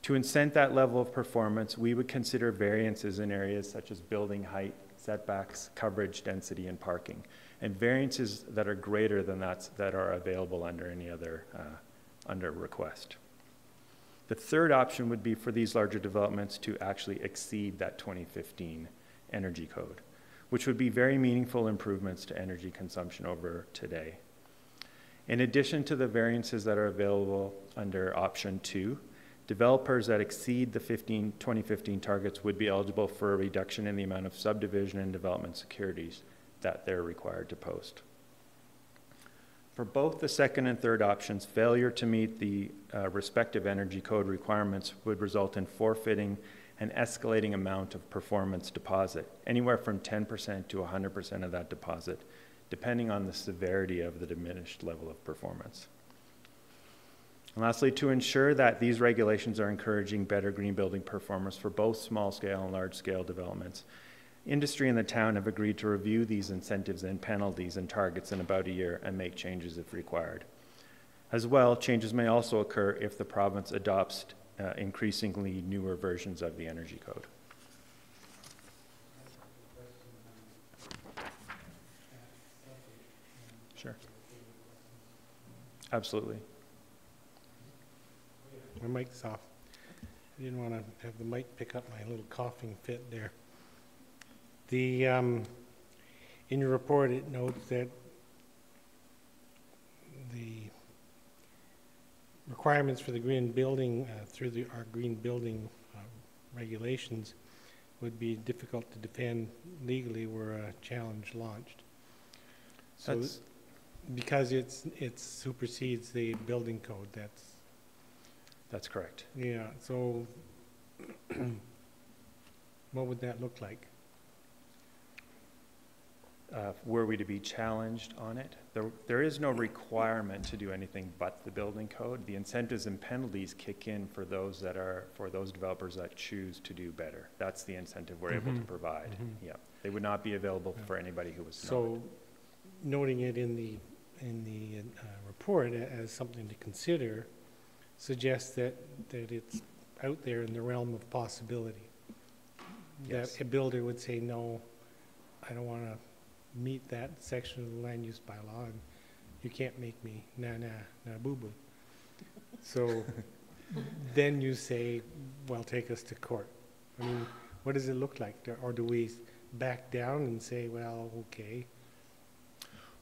To incent that level of performance, we would consider variances in areas such as building height, setbacks, coverage, density, and parking, and variances that are greater than that are available under any other under request. The third option would be for these larger developments to actually exceed that 2015 Energy Code, which would be very meaningful improvements to energy consumption over today. In addition to the variances that are available under option 2, developers that exceed the 2015 targets would be eligible for a reduction in the amount of subdivision and development securities that they're required to post. For both the second and third options, failure to meet the respective energy code requirements would result in forfeiting an escalating amount of performance deposit, anywhere from 10% to 100% of that deposit, depending on the severity of the diminished level of performance. And lastly, to ensure that these regulations are encouraging better green building performance for both small-scale and large-scale developments, industry and the town have agreed to review these incentives and penalties and targets in about a year and make changes if required. As well, changes may also occur if the province adopts increasingly newer versions of the Energy Code. Sure. Absolutely. My mic's off. I didn't want to have the mic pick up my little coughing fit there. The in your report, it notes that the requirements for the green building through our green building regulations would be difficult to defend legally were a challenge launched. So because it supersedes the building code, That's correct. yeah. So what would that look like? were we to be challenged on it, there is no requirement to do anything but the building code. The incentives and penalties kick in for those developers that choose to do better. That's the incentive we're able to provide. Yeah, they would not be available for anybody who was so noting it in the report as something to consider suggests that it's out there in the realm of possibility. Yes. That a builder would say, no, I don't want to meet that section of the land use bylaw, and you can't make me nah boo boo. So then you say, well, take us to court. I mean, what does it look like? Or do we back down and say, well, okay?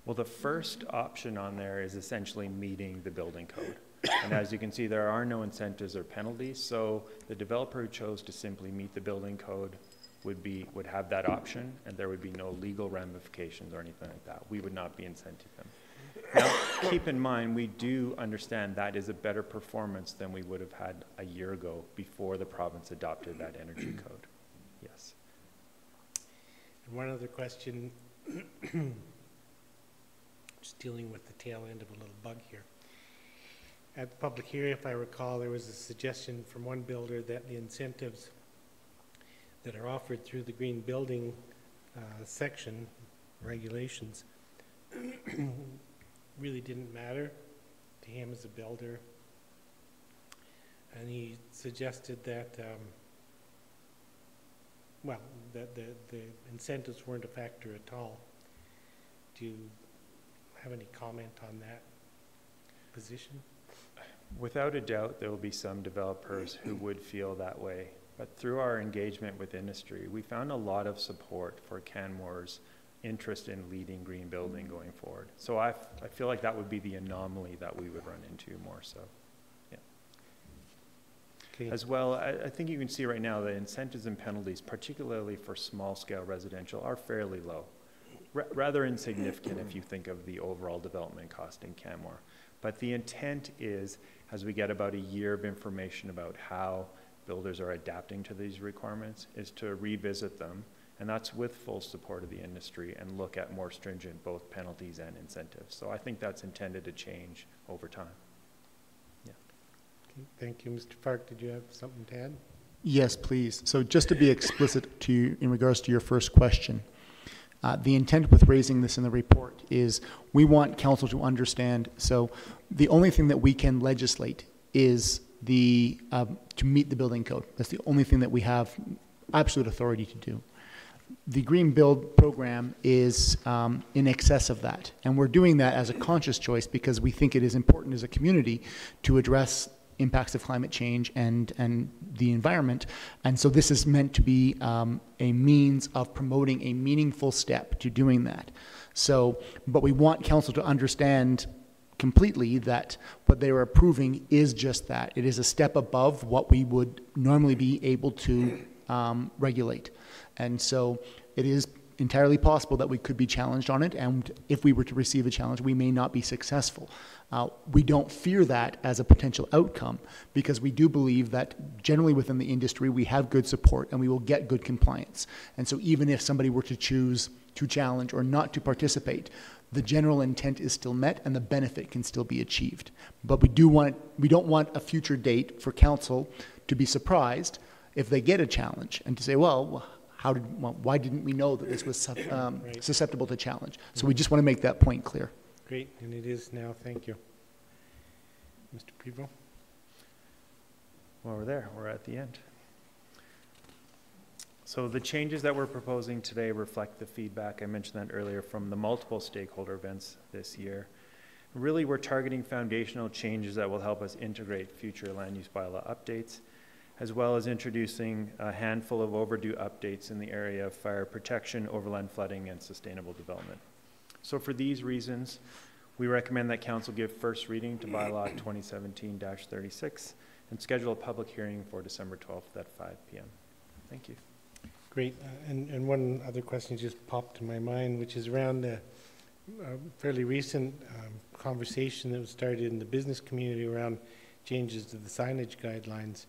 Well, the first option on there is essentially meeting the building code. And as you can see, there are no incentives or penalties, so the developer who chose to simply meet the building code would have that option, and there would be no legal ramifications or anything like that. We would not be incenting them. Now, keep in mind, we do understand that is a better performance than we would have had a year ago before the province adopted that energy code. Yes. And one other question, just dealing with the tail end of a little bug here. At the public hearing, if I recall, there was a suggestion from one builder that the incentives that are offered through the green building section regulations really didn't matter to him as a builder, and he suggested that well, that the incentives weren't a factor at all. Do you have any comment on that position? Without a doubt, there will be some developers who would feel that way. But through our engagement with industry, we found a lot of support for Canmore's interest in leading green building going forward. So I feel like that would be the anomaly that we would run into more so. Yeah. Okay. As well, I think you can see right now the incentives and penalties, particularly for small scale residential, are fairly low. Rather insignificant if you think of the overall development cost in Canmore. But the intent is, as we get about a year of information about how builders are adapting to these requirements, is to revisit them, and that's with full support of the industry, and look at more stringent both penalties and incentives. So I think that's intended to change over time. Yeah. Okay, thank you. Mr. Park, did you have something to add? Yes, please. So just to be explicit to you in regards to your first question, the intent with raising this in the report is we want council to understand, so the only thing that we can legislate is the to meet the building code. That's the only thing that we have absolute authority to do. The Green Build program is in excess of that, and we're doing that as a conscious choice because we think it is important as a community to address impacts of climate change and the environment. And so this is meant to be a means of promoting a meaningful step to doing that. So, but we want council to understand completely that what they are approving is just that. It is a step above what we would normally be able to regulate. And so it is entirely possible that we could be challenged on it, and if we were to receive a challenge, we may not be successful. We don't fear that as a potential outcome because we do believe that generally within the industry we have good support and we will get good compliance. And so even if somebody were to choose to challenge or not to participate, the general intent is still met and the benefit can still be achieved. But we don't want a future date for council to be surprised if they get a challenge and to say, well, why didn't we know that this was susceptible to challenge? So we just want to make that point clear. Great, and it is now. Thank you. Mr. Prevost? Well, we're at the end. So the changes that we're proposing today reflect the feedback, I mentioned that earlier, from the multiple stakeholder events this year. Really, we're targeting foundational changes that will help us integrate future land use bylaw updates, as well as introducing a handful of overdue updates in the area of fire protection, overland flooding, and sustainable development. So for these reasons, we recommend that council give first reading to bylaw 2017-36 and schedule a public hearing for December 12th at 5 p.m. Thank you. Great. And one other question just popped to my mind, which is around the fairly recent conversation that was started in the business community around changes to the signage guidelines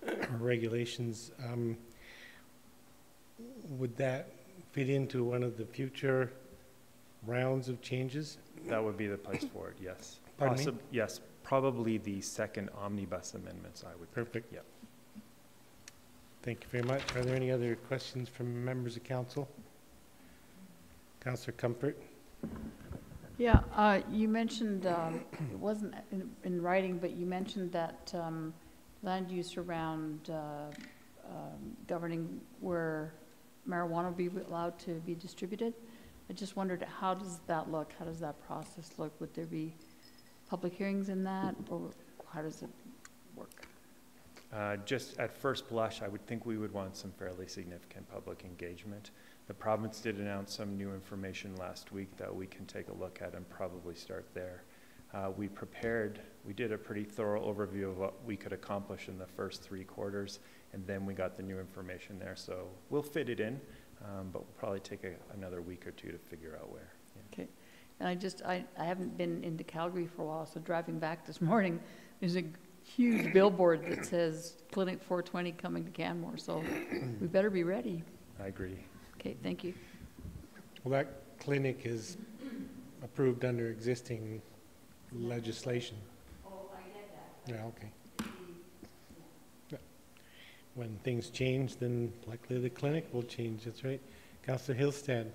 or regulations. Would that fit into one of the future rounds of changes? That would be the place for it, yes. Pardon me? Yes, probably the second omnibus amendments, I would think. Perfect. Yep. Thank you very much. Are there any other questions from members of council? Councillor Comfort? Yeah, you mentioned, it wasn't in writing, but you mentioned that land use around governing where marijuana will be allowed to be distributed. I just wondered, how does that look? How does that process look? Would there be public hearings in that, or how does it work? Just at first blush, I would think we would want some fairly significant public engagement. The province did announce some new information last week that we can take a look at and probably start there. We did a pretty thorough overview of what we could accomplish in the first 3 quarters, and then we got the new information there. So we'll fit it in, but we'll probably take another week or 2 to figure out where. Yeah. Okay. And I haven't been into Calgary for a while, so driving back this morning, there's a huge billboard that says Clinic 420 coming to Canmore, so we better be ready. I agree. Okay, thank you. Well, that clinic is approved under existing legislation. Oh, I get that. Yeah, okay. Yeah. When things change, then likely the clinic will change. That's right. Councillor Hillstead.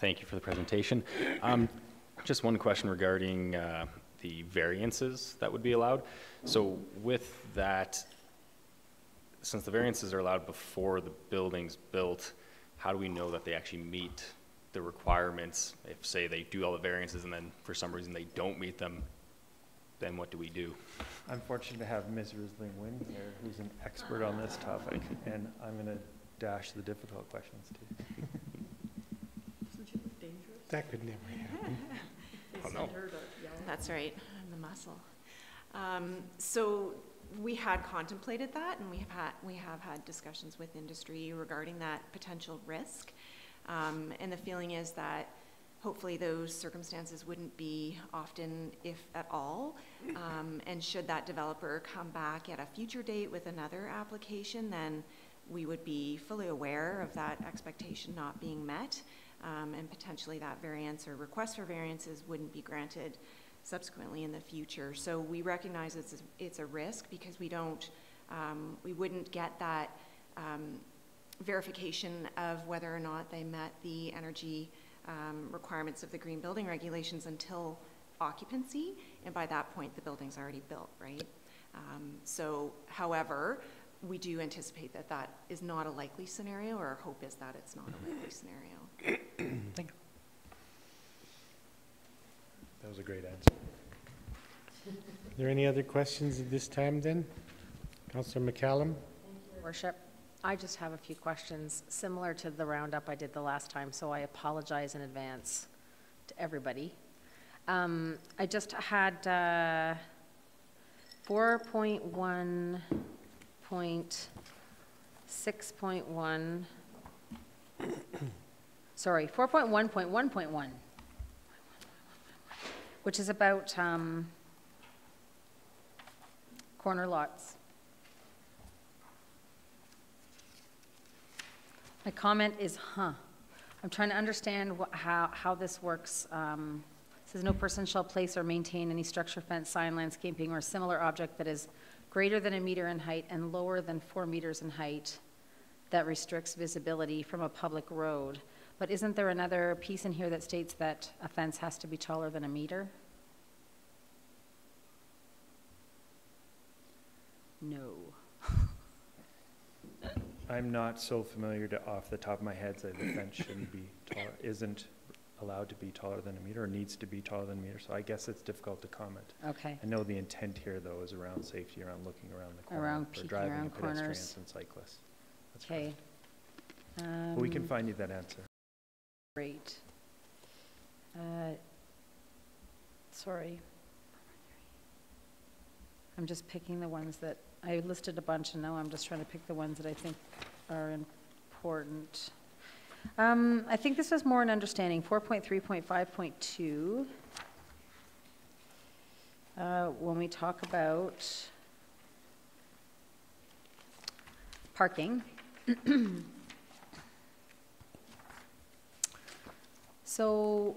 Thank you for the presentation. Just one question regarding the variances that would be allowed. So with that, since the variances are allowed before the building's built, how do we know that they actually meet the requirements? If, say, they do all the variances and then for some reason they don't meet them, then what do we do? I'm fortunate to have Ms. Risling Wynn here, who's an expert on this topic, and I'm going to dash the difficult questions too. Isn't she dangerous? That could never happen. They sent her to yell. That's right, I'm the muscle. So we had contemplated that, and we have had discussions with industry regarding that potential risk. And the feeling is that hopefully those circumstances wouldn't be often, if at all. And should that developer come back at a future date with another application, then we would be fully aware of that expectation not being met, and potentially that variance or request for variances wouldn't be granted subsequently in the future. So we recognize it's a risk because we wouldn't get that verification of whether or not they met the energy requirements of the green building regulations until occupancy, and by that point the building's already built, right? So however, we do anticipate that that is not a likely scenario, or our hope is that it's not a likely scenario. Thank you. That was a great answer. Are there any other questions at this time then? Councillor McCallum? Thank you, Your Worship. I just have a few questions similar to the roundup I did the last time, so I apologize in advance to everybody. I just had 4.1.6.1, sorry, 4.1.1.1, which is about corner lots. My comment is, I'm trying to understand how this works. It says no person shall place or maintain any structure, fence, sign, landscaping, or similar object that is greater than 1 meter in height and lower than 4 meters in height that restricts visibility from a public road. But isn't there another piece in here that states that a fence has to be taller than 1 meter? No. I'm not so familiar off the top of my head that the fence isn't allowed to be taller than 1 meter or needs to be taller than 1 meter, so I guess it's difficult to comment. Okay. I know the intent here, though, is around safety, around looking around the corner, around for peeking driving around pedestrians corners and cyclists. That's okay. But we can find you that answer. Great. Sorry. I'm just picking the ones that, I listed a bunch and now I'm just trying to pick the ones that I think are important. I think this is more an understanding, 4.3.5.2. When we talk about parking. So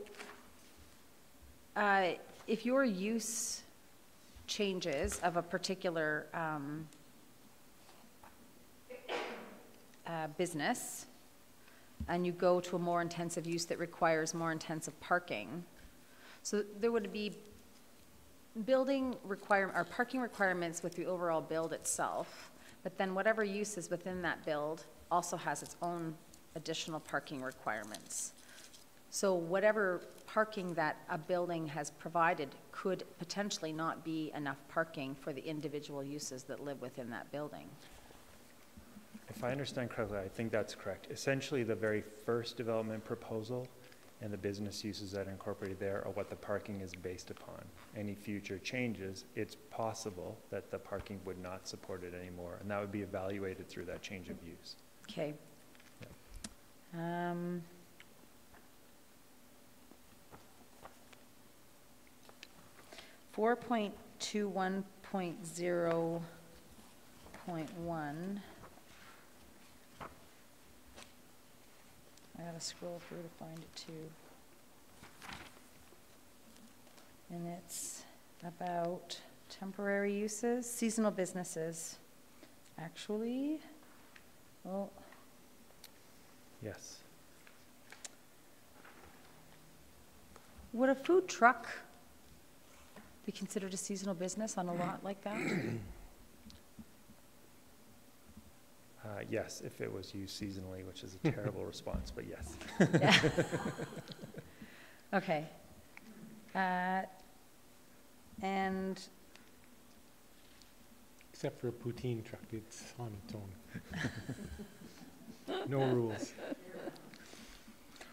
if your use changes of a particular business, and you go to a more intensive use that requires more intensive parking, so there would be parking requirements with the overall build itself, but then whatever use is within that build also has its own additional parking requirements. So whatever parking that a building has provided could potentially not be enough parking for the individual uses that live within that building. If I understand correctly, I think that's correct. Essentially, the very first development proposal and the business uses that are incorporated there are what the parking is based upon. Any future changes, it's possible that the parking would not support it anymore, and that would be evaluated through that change of use. Okay. Yeah. 4.21.0.1. I gotta scroll through to find it too. And it's about temporary uses, seasonal businesses. Actually, well. Yes. Would a food truck be considered a seasonal business on a lot like that? Yes, if it was used seasonally, which is a terrible response, but yes. Yeah. Okay. And Except for a poutine truck, it's on its own. No rules.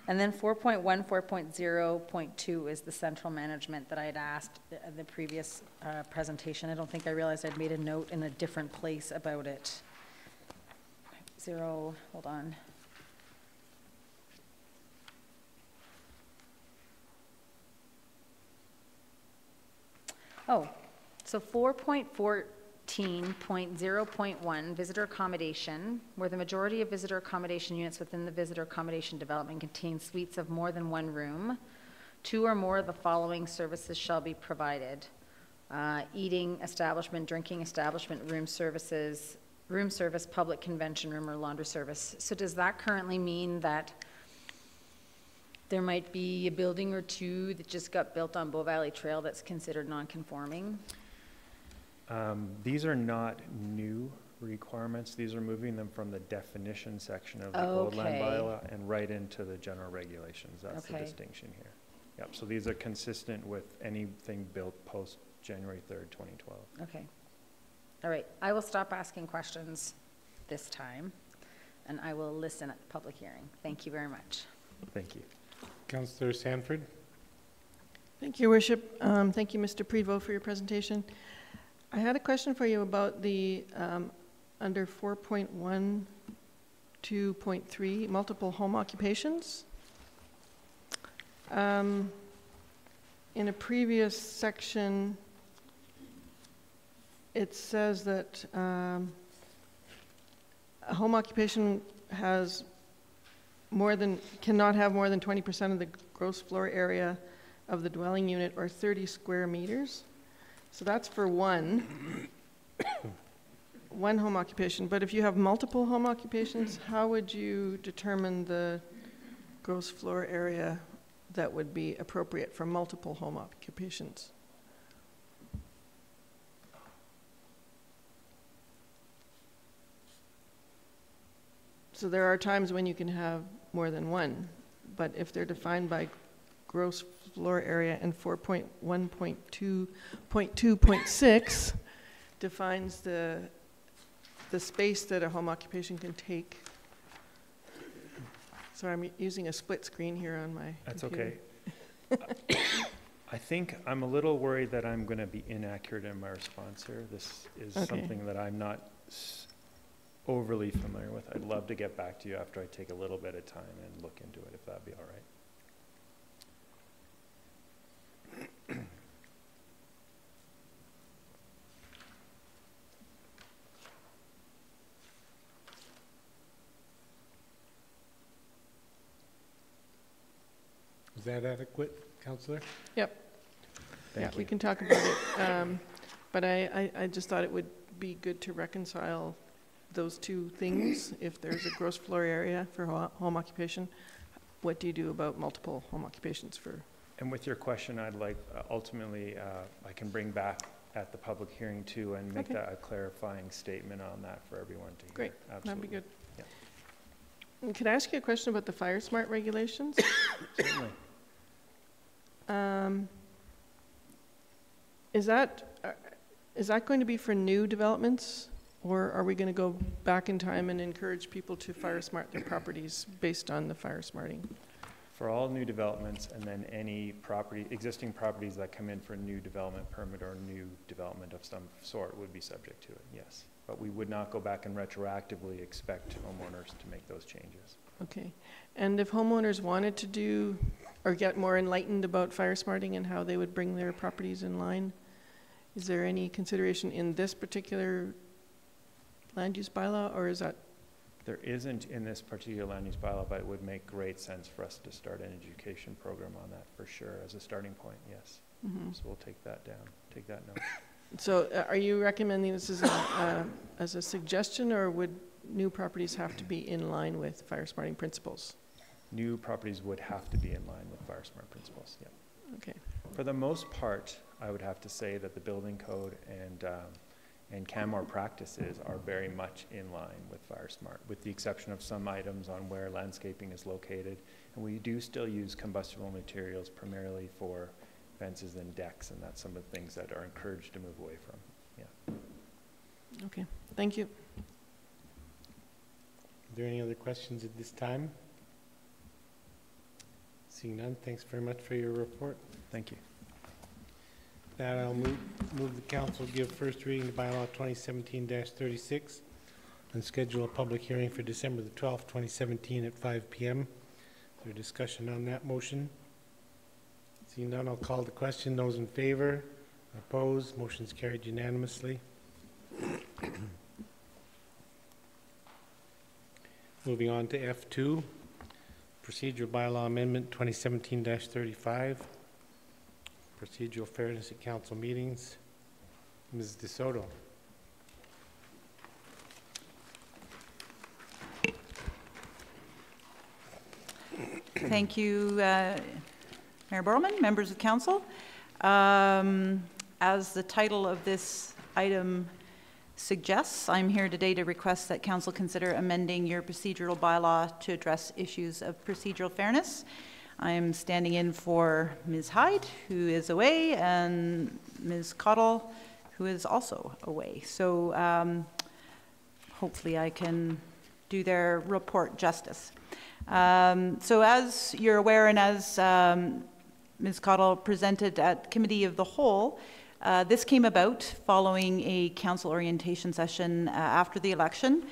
And then 4.1, 4.0.2 is the central management that I had asked the previous presentation. I don't think I realized I'd made a note in a different place about it. Hold on. Oh, so 4.14.0.1, visitor accommodation, where the majority of visitor accommodation units within the visitor accommodation development contain suites of more than one room. 2 or more of the following services shall be provided. Eating establishment, drinking establishment, room service, public convention room, or laundry service. So does that currently mean that there might be a building or two that just got built on Bow Valley Trail that's considered non-conforming? These are not new requirements. These are moving them from the definition section of the Old Land Bylaw and right into the general regulations. That's the distinction here. Yep, so these are consistent with anything built post January 3rd, 2012. Okay. All right, I will stop asking questions this time, and I will listen at the public hearing. Thank you very much. Thank you. Councillor Sanford. Thank you, Worship. Thank you, Mr. Prevost, for your presentation. I had a question for you about the under 4.12.3 multiple home occupations. In a previous section, it says that a home occupation has cannot have more than 20% of the gross floor area of the dwelling unit or 30 square meters. So that's for one home occupation. But if you have multiple home occupations, how would you determine the gross floor area that would be appropriate for multiple home occupations? So there are times when you can have more than one, but if they're defined by gross floor area, and 4.1.2.2.6 defines the space that a home occupation can take. Sorry, I'm using a split screen here on my computer. That's okay. I think I'm a little worried that I'm going to be inaccurate in my response here. This is something that I'm not overly familiar with. I'd love to get back to you after I take a little bit of time and look into it, if that'd be all right. Was that adequate, Councillor? Yep. Thank you. We can talk about it. But I just thought it would be good to reconcile those two things. If there's a gross floor area for home occupation, what do you do about multiple home occupations for? And with your question, I'd like, ultimately, I can bring back at the public hearing too and make that a clarifying statement on that for everyone to hear. Great, absolutely. that'd be good. Yeah. And could I ask you a question about the fire smart regulations? Certainly. Is that going to be for new developments, or are we going to go back in time and encourage people to fire smart their properties based on the fire smarting? For all new developments, and then any existing properties that come in for new development permit or new development of some sort would be subject to it, yes. But we would not go back and retroactively expect homeowners to make those changes. Okay. And if homeowners wanted to do or get more enlightened about fire smarting and how they would bring their properties in line, is there any consideration in this particular land use bylaw, or is that? There isn't in this particular land use bylaw, but it would make great sense for us to start an education program on that for sure as a starting point, yes. Mm-hmm. So we'll take that down, take that note. So are you recommending this as a suggestion, or would new properties have to be in line with fire smarting principles? New properties would have to be in line with fire smart principles, yeah. Okay. For the most part, I would have to say that the building code and Canmore practices are very much in line with fire smart, with the exception of some items on where landscaping is located. And we do still use combustible materials primarily for fences and decks, and that's some of the things that are encouraged to move away from, yeah. Okay, thank you. Are there any other questions at this time? Seeing none, thanks very much for your report. Thank you. That I'll move the council give first reading to bylaw 2017-36 and schedule a public hearing for December the 12th, 2017 at 5 p.m. Is there discussion on that motion? Seeing none, I'll call the question. Those in favor? Opposed? Motion's carried unanimously. Moving on to F2, Procedural Bylaw Amendment 2017-35. Procedural fairness at council meetings. Ms. DeSoto. Thank you, Mayor Borlman, members of council. As the title of this item suggests, I'm here today to request that council consider amending your procedural bylaw to address issues of procedural fairness. I'm standing in for Ms. Hyde, who is away, and Ms. Cottle, who is also away. So hopefully I can do their report justice. So as you're aware, and as Ms. Cottle presented at Committee of the Whole, this came about following a council orientation session after the election,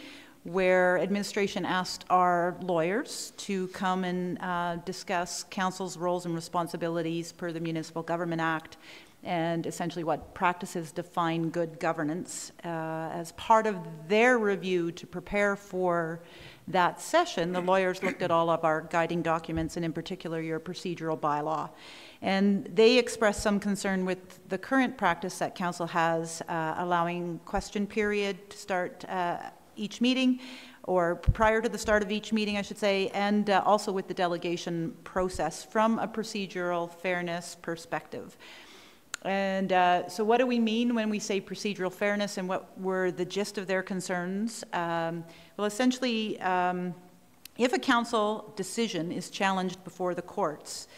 where administration asked our lawyers to come and discuss council's roles and responsibilities per the Municipal Government Act and essentially what practices define good governance. As part of their review to prepare for that session, the lawyers looked at all of our guiding documents and in particular your procedural bylaw. And they expressed some concern with the current practice that council has, allowing question period to start each meeting, or prior to the start of each meeting, I should say, and also with the delegation process from a procedural fairness perspective. And so what do we mean when we say procedural fairness, and what were the gist of their concerns? Well, essentially, if a council decision is challenged before the courts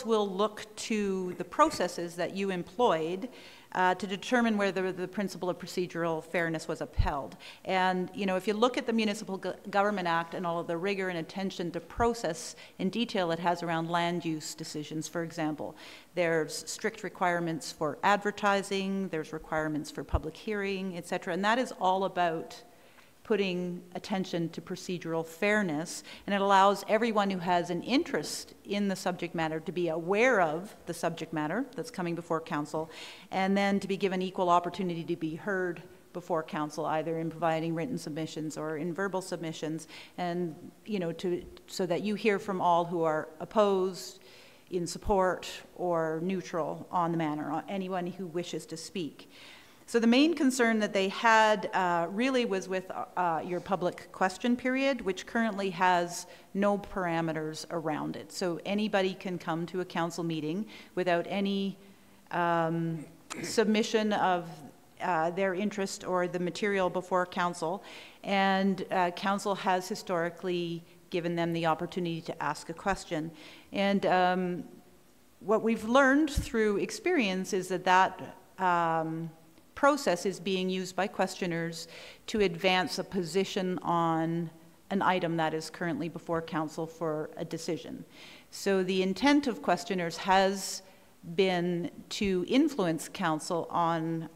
will look to the processes that you employed to determine whether the principle of procedural fairness was upheld. And, you know, if you look at the Municipal Government Act and all of the rigor and attention to process in detail it has around land use decisions, for example, there's strict requirements for advertising, there's requirements for public hearing, et cetera, and that is all about putting attention to procedural fairness, and it allows everyone who has an interest in the subject matter to be aware of the subject matter that's coming before council, and then to be given equal opportunity to be heard before council, either in providing written submissions or in verbal submissions, and, you know, so that you hear from all who are opposed, in support or neutral on the matter, or anyone who wishes to speak. So the main concern that they had really was with your public question period, which currently has no parameters around it. So anybody can come to a council meeting without any submission of their interest or the material before council, and council has historically given them the opportunity to ask a question. And what we've learned through experience is that process is being used by questioners to advance a position on an item that is currently before council for a decision. So the intent of questioners has been to influence council on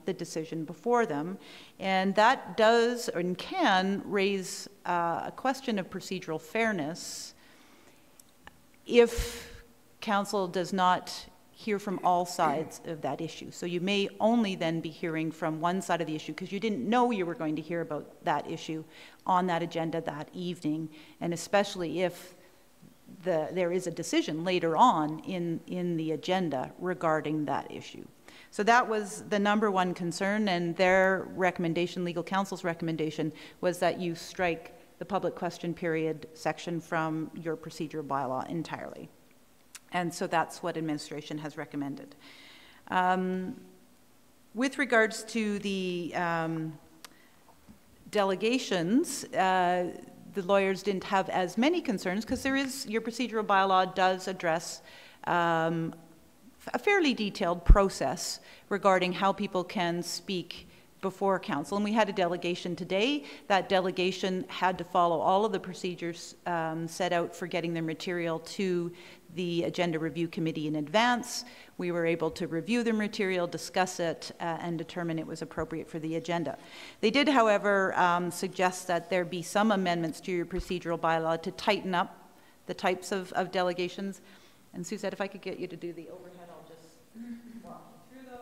the decision before them, and that does and can raise a question of procedural fairness if council does not hear from all sides of that issue. So you may only then be hearing from one side of the issue because you didn't know you were going to hear about that issue on that agenda that evening, and especially if there is a decision later on in the agenda regarding that issue. So that was the number one concern, and their recommendation, legal counsel's recommendation, was that you strike the public question period section from your procedural bylaw entirely. And so that's what administration has recommended. With regards to the delegations, the lawyers didn't have as many concerns because your procedural bylaw does address a fairly detailed process regarding how people can speak before council. And we had a delegation today. That delegation had to follow all of the procedures set out for getting their material to the Agenda Review Committee in advance. We were able to review the material, discuss it, and determine it was appropriate for the agenda. They did, however, suggest that there be some amendments to your procedural bylaw to tighten up the types of delegations. And Suzette, if I could get you to do the overhead, I'll just walk you through those.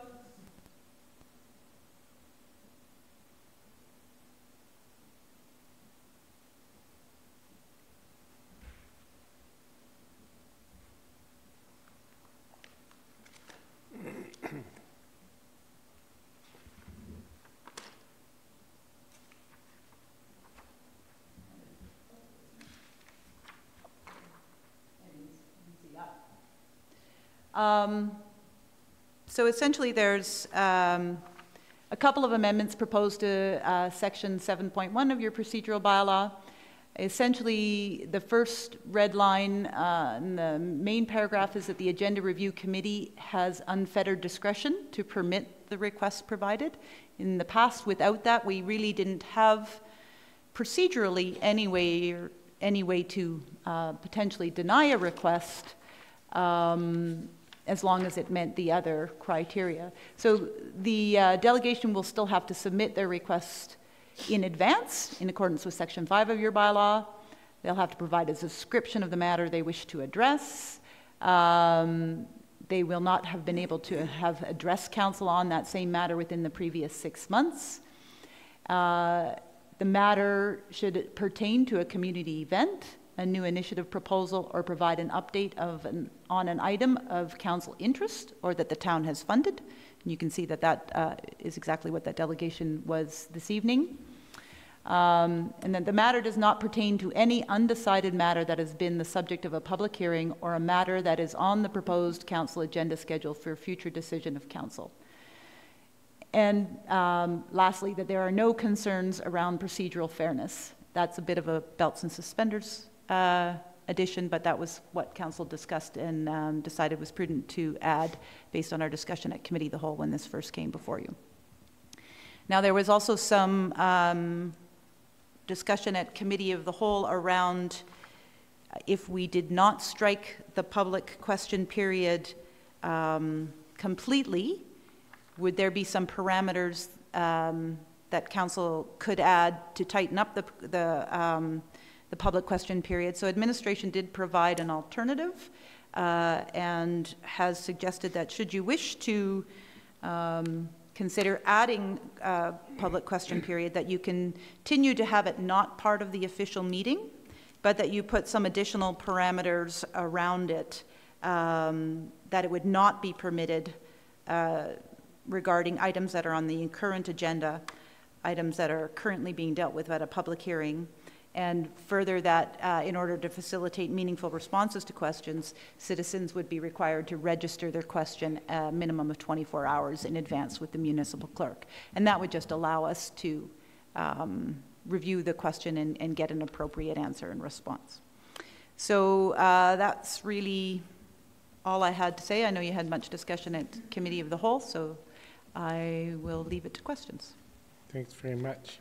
So essentially there's a couple of amendments proposed to section 7.1 of your procedural bylaw. Essentially, the first red line in the main paragraph is that the Agenda Review Committee has unfettered discretion to permit the requests provided. In the past, without that, we really didn't have procedurally any way to potentially deny a request as long as it met the other criteria. So the delegation will still have to submit their request in advance, in accordance with Section 5 of your bylaw. They'll have to provide a description of the matter they wish to address. They will not have been able to have addressed council on that same matter within the previous 6 months. The matter should pertain to a community event, a new initiative proposal, or provide an update on an item of council interest or that the town has funded. And you can see that that is exactly what that delegation was this evening. And that the matter does not pertain to any undecided matter that has been the subject of a public hearing or a matter that is on the proposed council agenda schedule for future decision of council. And lastly, that there are no concerns around procedural fairness. That's a bit of a belts and suspenders addition, but that was what council discussed and decided was prudent to add based on our discussion at Committee of the Whole when this first came before you. Now, there was also some discussion at Committee of the Whole around if we did not strike the public question period completely, would there be some parameters that council could add to tighten up the public question period? So administration did provide an alternative and has suggested that should you wish to consider adding a public question period, that you continue to have it not part of the official meeting, but that you put some additional parameters around it that it would not be permitted regarding items that are on the current agenda, items that are currently being dealt with at a public hearing, and further that in order to facilitate meaningful responses to questions, citizens would be required to register their question a minimum of 24 hours in advance with the municipal clerk. And that would just allow us to review the question and get an appropriate answer and response. So that's really all I had to say. I know you had much discussion at Committee of the Whole, so I will leave it to questions. Thanks very much.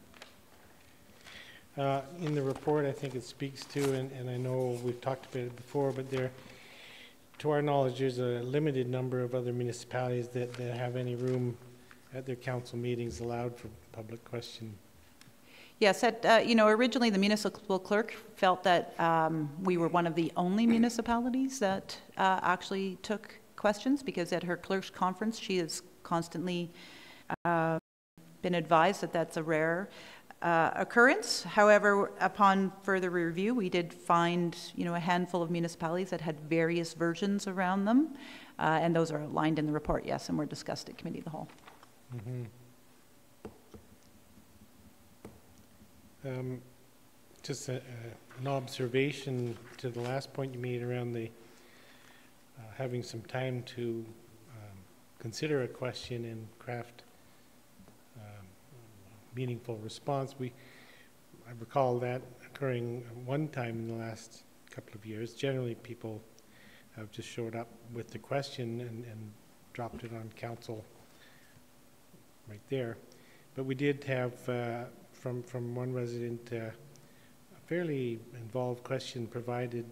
In the report, I think it speaks to, and I know we've talked about it before, but there, to our knowledge, there's a limited number of other municipalities that have any room at their council meetings allowed for public question. Yes, originally the municipal clerk felt that we were one of the only municipalities that actually took questions, because at her clerk's conference she has constantly been advised that that's a rare occurrence. However, upon further review, we did find a handful of municipalities that had various versions around them, and those are outlined in the report, yes, and were discussed at Committee of the Whole. Mm-hmm. Just an observation to the last point you made around the having some time to consider a question and craft meaningful response. I recall that occurring one time in the last couple of years. Generally, people have just showed up with the question and dropped it on council right there. But we did have from one resident a fairly involved question provided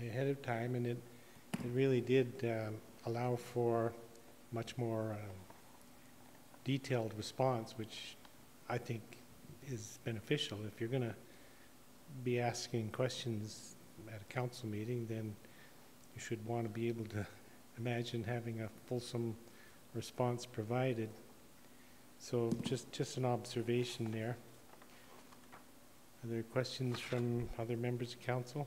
ahead of time, and it really did allow for much more detailed response, which I think is beneficial. If you're going to be asking questions at a council meeting, then you should want to be able to imagine having a fulsome response provided. So just an observation there. Are there questions from other members of council?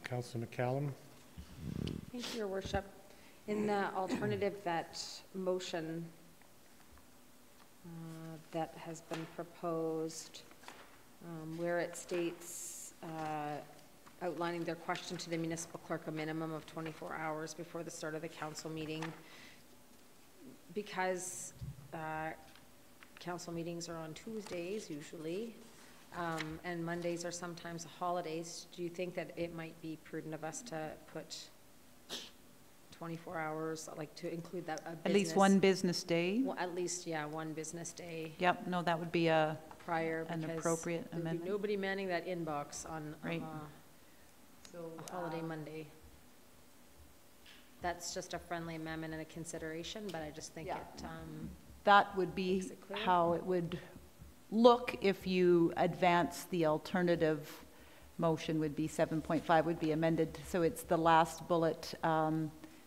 Councillor McCallum. Thank you, Your Worship. In the alternative, that motion that has been proposed, where it states outlining their question to the municipal clerk a minimum of 24 hours before the start of the council meeting, because council meetings are on Tuesdays usually, and Mondays are sometimes holidays, do you think that it might be prudent of us to put 24 hours, like to include that at least one business day? Well, at least, yeah, one business day. Yep, no, that would be an appropriate amendment. Nobody manning that inbox on right. A holiday Monday. That's just a friendly amendment and a consideration, but I just think that would be how it would look if you advance the alternative motion. Would be 7.5 would be amended, so it's the last bullet.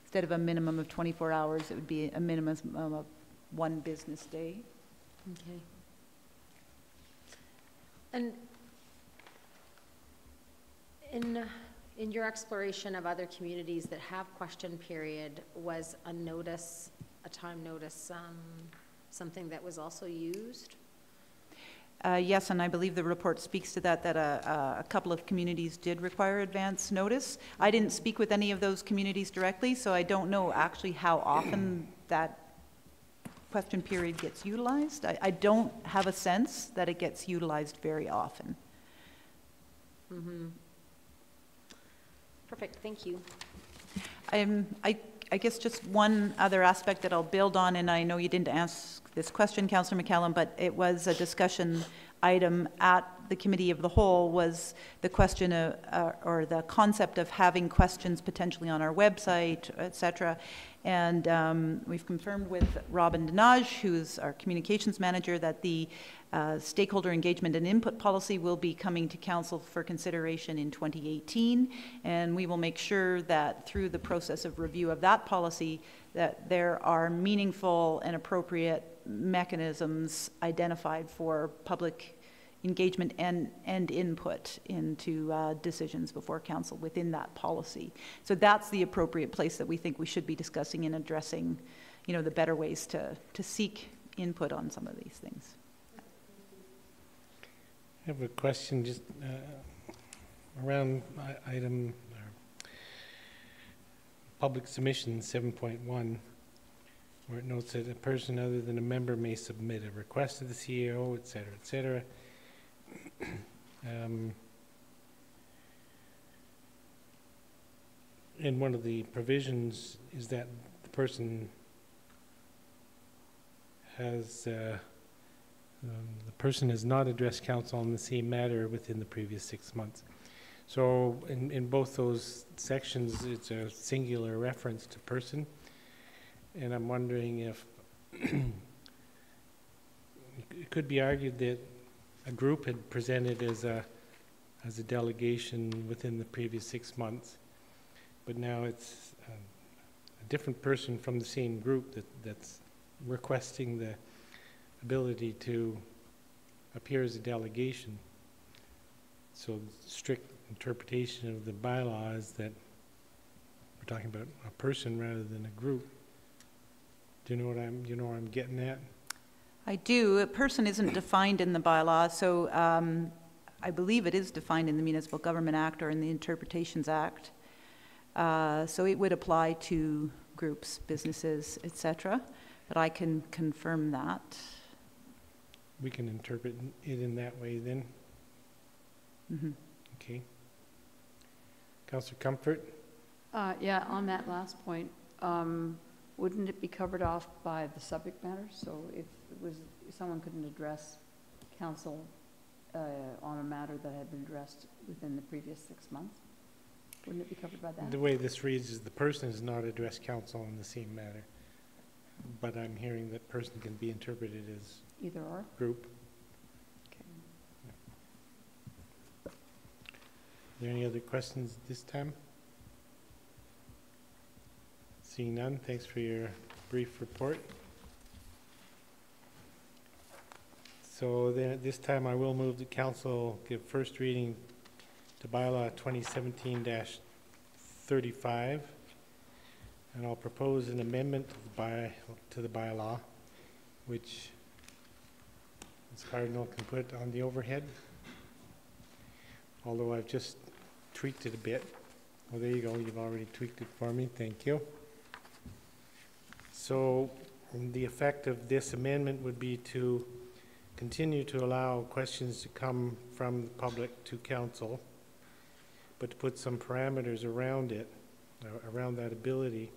Instead of a minimum of 24 hours, it would be a minimum of one business day. Okay. And in your exploration of other communities that have question period, was a time notice, something that was also used? Yes, and I believe the report speaks to that a couple of communities did require advance notice. I didn't speak with any of those communities directly, so I don't know actually how often that question period gets utilized. I don't have a sense that it gets utilized very often. Mm-hmm. Perfect, thank you. I guess just one other aspect that I'll build on, and I know you didn't ask this question, Councillor McCallum, but it was a discussion item at the Committee of the Whole, was the question or the concept of having questions potentially on our website, etc. And we've confirmed with Robin Denage, who's our communications manager, that the stakeholder engagement and input policy will be coming to council for consideration in 2018, and we will make sure that through the process of review of that policy that there are meaningful and appropriate mechanisms identified for public engagement and input into decisions before council within that policy. So that's the appropriate place that we think we should be discussing and addressing, you know, the better ways to seek input on some of these things. I have a question just around item public submission 7.1, where it notes that a person other than a member may submit a request to the CEO, et cetera, et cetera. And one of the provisions is that the person has not addressed council on the same matter within the previous 6 months. So in both those sections, it's a singular reference to person. And I'm wondering if it could be argued that a group had presented as a delegation within the previous 6 months, but now it's a different person from the same group that's requesting the ability to appear as a delegation. So strict interpretation of the bylaw is that we're talking about a person rather than a group. Do you know what I'm getting at? I do. A person isn't defined in the bylaw, so I believe it is defined in the Municipal Government Act or in the Interpretations Act. So it would apply to groups, businesses, etc. But I can confirm that. We can interpret it in that way then. Mm-hmm. Okay. Councillor Comfort? Yeah, on that last point, wouldn't it be covered off by the subject matter? So if someone couldn't address council on a matter that had been addressed within the previous 6 months, wouldn't it be covered by that? The way this reads is the person has not addressed council on the same matter. But I'm hearing that person can be interpreted as either or? Group. Okay. Are there any other questions this time? Seeing none, thanks for your brief report. So then at this time I will move the council give first reading to bylaw 2017-35, and I'll propose an amendment to the bylaw, which Ms. Cardinal can put on the overhead, although I've just tweaked it a bit. Well, there you go, you've already tweaked it for me, thank you. So the effect of this amendment would be to continue to allow questions to come from the public to council, but to put some parameters around it, around that ability.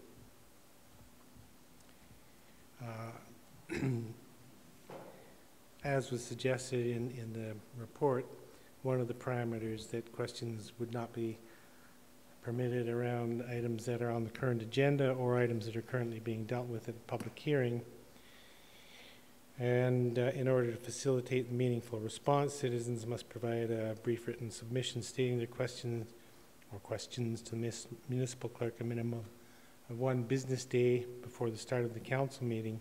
As was suggested in the report, one of the parameters that questions would not be permitted around items that are on the current agenda or items that are currently being dealt with at a public hearing. And in order to facilitate the meaningful response, citizens must provide a brief written submission stating their questions to the municipal clerk a minimum of 1 business day before the start of the council meeting.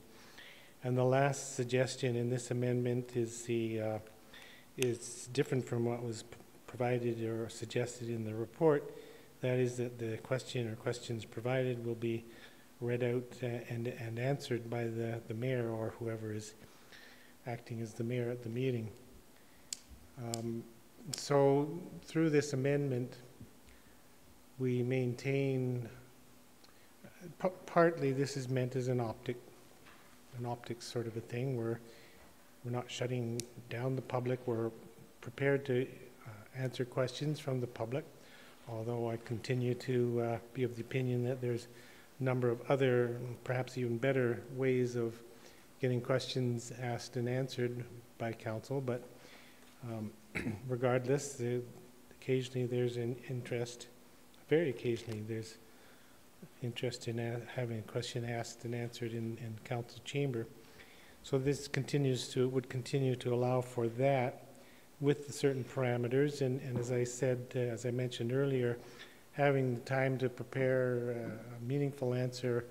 And the last suggestion in this amendment is different from what was provided or suggested in the report. That is that the question or questions provided will be read out and answered by the mayor or whoever is acting as the mayor at the meeting. So through this amendment, we maintain, partly this is meant as an optics sort of a thing where we're not shutting down the public. We're prepared to answer questions from the public, although I continue to be of the opinion that there's a number of other, perhaps even better ways of getting questions asked and answered by council. But regardless, occasionally there's an interest, very occasionally there's interest in having a question asked and answered in council chamber. So this would continue to allow for that with certain parameters, and as I said, as I mentioned earlier, having the time to prepare a meaningful answer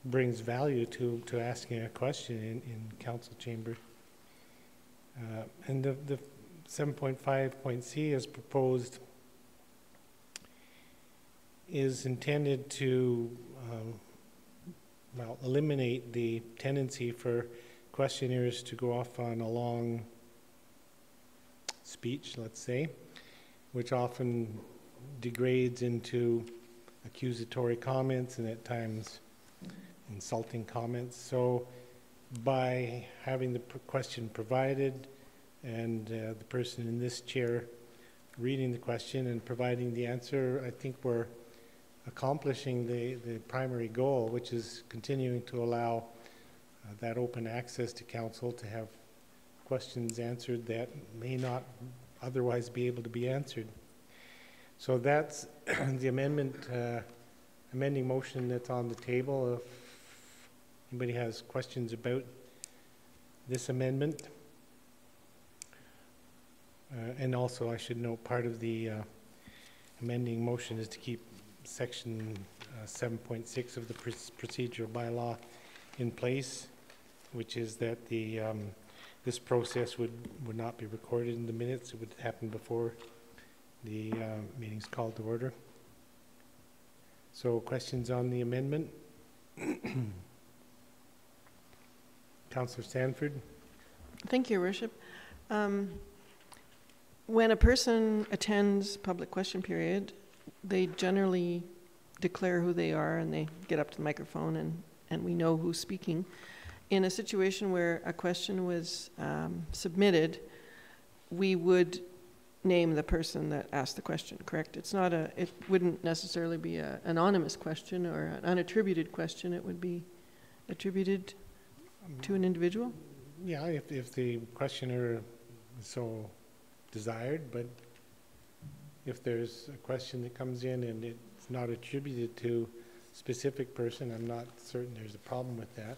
brings value to asking a question in council chamber. And the 7.5.c as proposed is intended to well, eliminate the tendency for questionnaires to go off on a long speech, let's say, which often degrades into accusatory comments and at times insulting comments. So by having the question provided and the person in this chair reading the question and providing the answer, I think we're accomplishing the primary goal, which is continuing to allow that open access to council to have questions answered that may not otherwise be able to be answered. So that's the amendment, amending motion that's on the table. If anybody has questions about this amendment. And also I should note part of the amending motion is to keep section 7.6 of the procedural bylaw in place, which is that the this process would not be recorded in the minutes. It would happen before the meeting's called to order. So questions on the amendment? Councillor Stanford. Thank you, Your Worship. When a person attends public question period, they generally declare who they are and they get up to the microphone and we know who's speaking. In a situation where a question was submitted, we would name the person that asked the question, correct? It's not it wouldn't necessarily be an anonymous question or an unattributed question. It would be attributed to an individual? Yeah, if the questioner so desired, but if there's a question that comes in and it's not attributed to a specific person, I'm not certain there's a problem with that.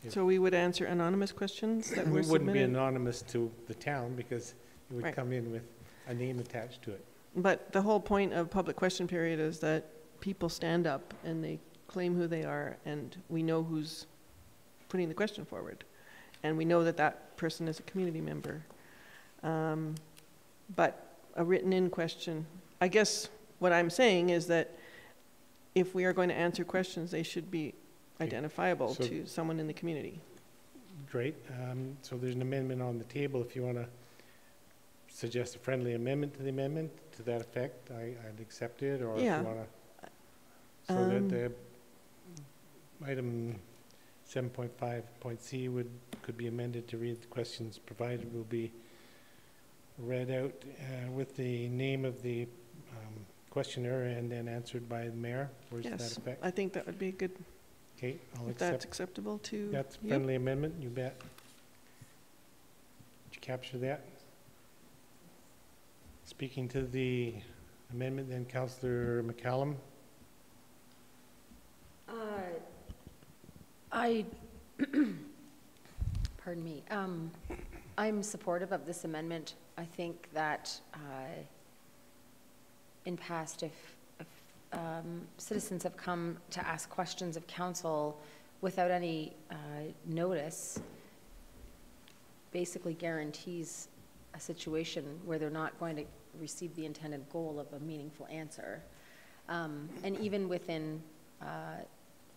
So we would answer anonymous questions that were submitted? It wouldn't be anonymous to the town because it would come in with a name attached to it. But the whole point of public question period is that people stand up and they claim who they are and we know who's putting the question forward. And we know that that person is a community member. But a written-in question, I guess what I'm saying is that if we are going to answer questions, they should be identifiable to someone in the community. Great. So there's an amendment on the table. If you want to suggest a friendly amendment to the amendment to that effect, I'd accept it. Or if you want to, so that the item 7.5.c could be amended to read the questions provided will be read out with the name of the questioner and then answered by the mayor. Where's that effect? I think that would be good. Okay, I'll accept. That's acceptable to That's a friendly amendment, you bet. Did you capture that? Speaking to the amendment, then Councillor McCallum. Pardon me. I'm supportive of this amendment. I think that in past, if citizens have come to ask questions of council without any notice, basically guarantees a situation where they're not going to receive the intended goal of a meaningful answer. And even within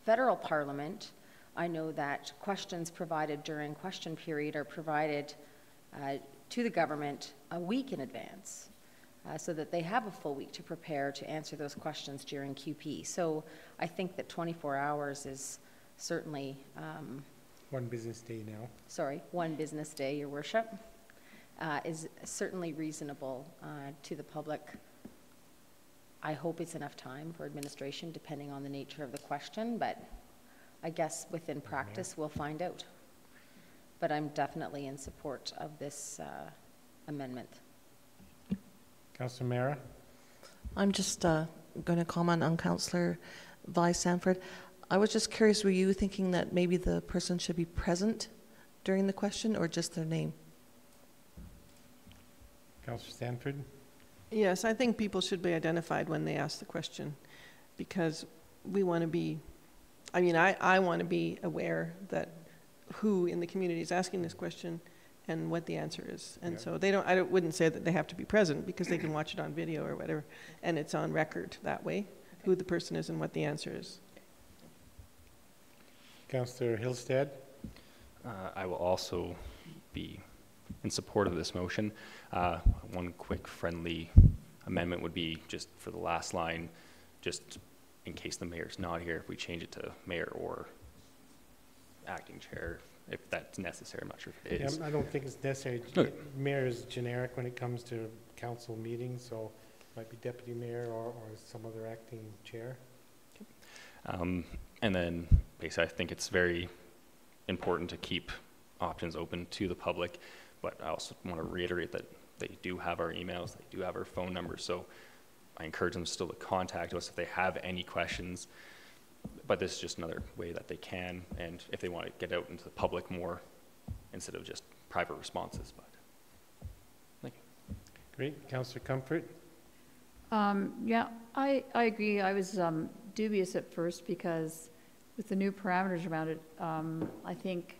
federal parliament, I know that questions provided during question period are provided to the government a week in advance so that they have a full week to prepare to answer those questions during QP. So I think that 24 hours is certainly... one business day now. Sorry, one business day, Your Worship, is certainly reasonable to the public. I hope it's enough time for administration, depending on the nature of the question, but I guess within practice we'll find out. But I'm definitely in support of this amendment. Councillor Mara? I'm just going to comment on Councillor Sanford. I was just curious, were you thinking that maybe the person should be present during the question or just their name? Councillor Stanford? Yes, I think people should be identified when they ask the question because we want to be, I mean, I want to be aware that who in the community is asking this question and what the answer is. And so they don't, I wouldn't say that they have to be present, because they can watch it on video or whatever, and it's on record that way, who the person is and what the answer is. Councillor Hillstead? I will also be in support of this motion. One quick friendly amendment would be just for the last line, just in case the mayor's not here, if we change it to mayor or acting chair, if that's necessary. I'm not sure if it is. I don't think it's necessary. Okay. Mayor is generic when it comes to council meetings, so it might be deputy mayor or some other acting chair. And then basically I think it's very important to keep options open to the public, but I also want to reiterate that they do have our emails, they do have our phone numbers, so I encourage them still to contact us if they have any questions, but this is just another way that they can, and if they want to get out into the public more instead of just private responses. But thank you. Great. Councillor Comfort? Yeah, I agree. I was dubious at first because with the new parameters around it, I think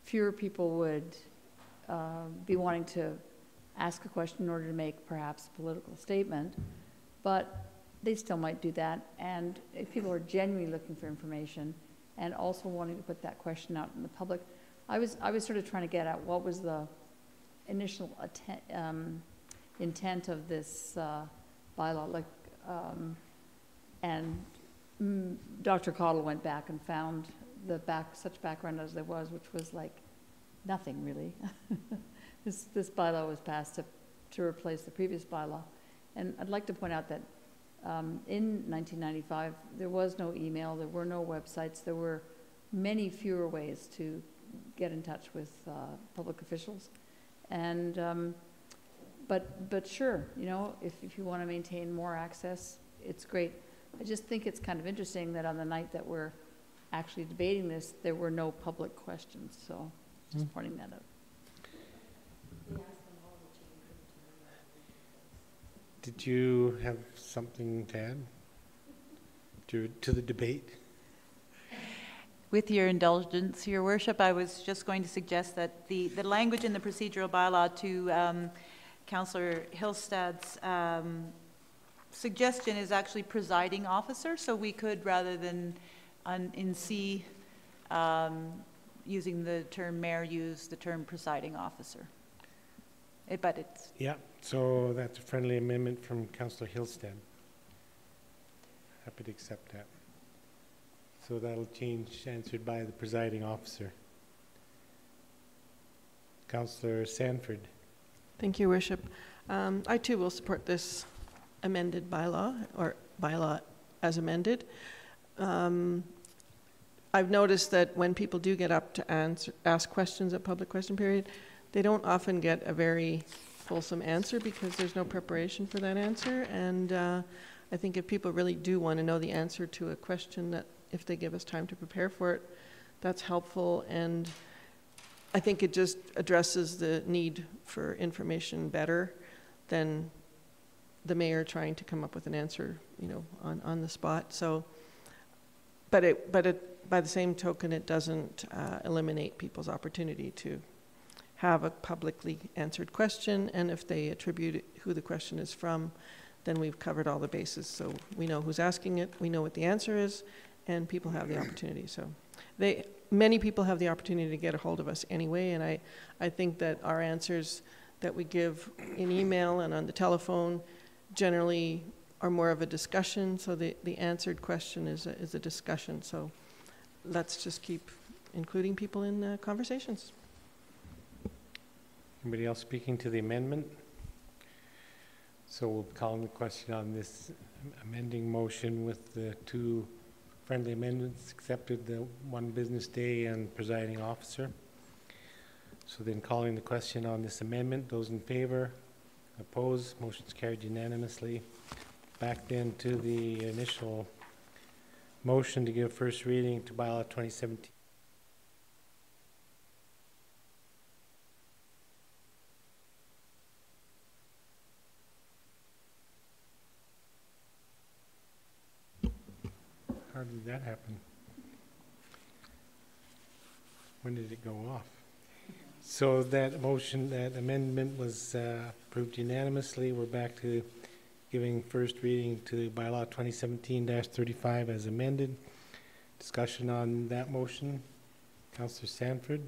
fewer people would be wanting to ask a question in order to make perhaps a political statement, but they still might do that. And if people are genuinely looking for information and also wanting to put that question out in the public, I was sort of trying to get at what was the initial intent of this bylaw, like, and Dr. Cottle went back and found such background as there was, which was like nothing really. This bylaw was passed to replace the previous bylaw. And I'd like to point out that in 1995, there was no email, there were no websites, there were many fewer ways to get in touch with public officials. And, but sure, you know, if you want to maintain more access, it's great. I just think it's kind of interesting that on the night that we're actually debating this, there were no public questions. So just pointing that out. Did you have something to add to the debate? With your indulgence, Your Worship, I was just going to suggest that the language in the procedural bylaw to Councillor Hillstad's suggestion is actually presiding officer, so we could, rather than in C, using the term mayor, use the term presiding officer. But it's... Yeah, so that's a friendly amendment from Councillor Hillstead. Happy to accept that. So that'll change, answered by the presiding officer. Councillor Sanford. Thank you, Worship. I too will support this amended bylaw, or bylaw as amended. I've noticed that when people do get up to ask questions at public question period, they don't often get a very fulsome answer because there's no preparation for that answer. And I think if people really do want to know the answer to a question, that if they give us time to prepare for it, that's helpful. And I think it just addresses the need for information better than the mayor trying to come up with an answer, you know, on the spot. So, but by the same token, it doesn't eliminate people's opportunity to have a publicly answered question, and if they attribute who the question is from, then we've covered all the bases. So we know who's asking it, we know what the answer is, and people have the opportunity. So many people have the opportunity to get a hold of us anyway, and I think that our answers that we give in email and on the telephone generally are more of a discussion, so the answered question is a discussion. So let's just keep including people in conversations. Anybody else speaking to the amendment? So we'll call the question on this amending motion with the two friendly amendments accepted, the one business day and presiding officer. So then calling the question on this amendment, those in favor, opposed, motion's carried unanimously. Back then to the initial motion to give first reading to Bylaw 2017. How did that happen? When did it go off? So that motion, that amendment was approved unanimously. We're back to giving first reading to Bylaw 2017-35 as amended. Discussion on that motion. Councillor Sanford.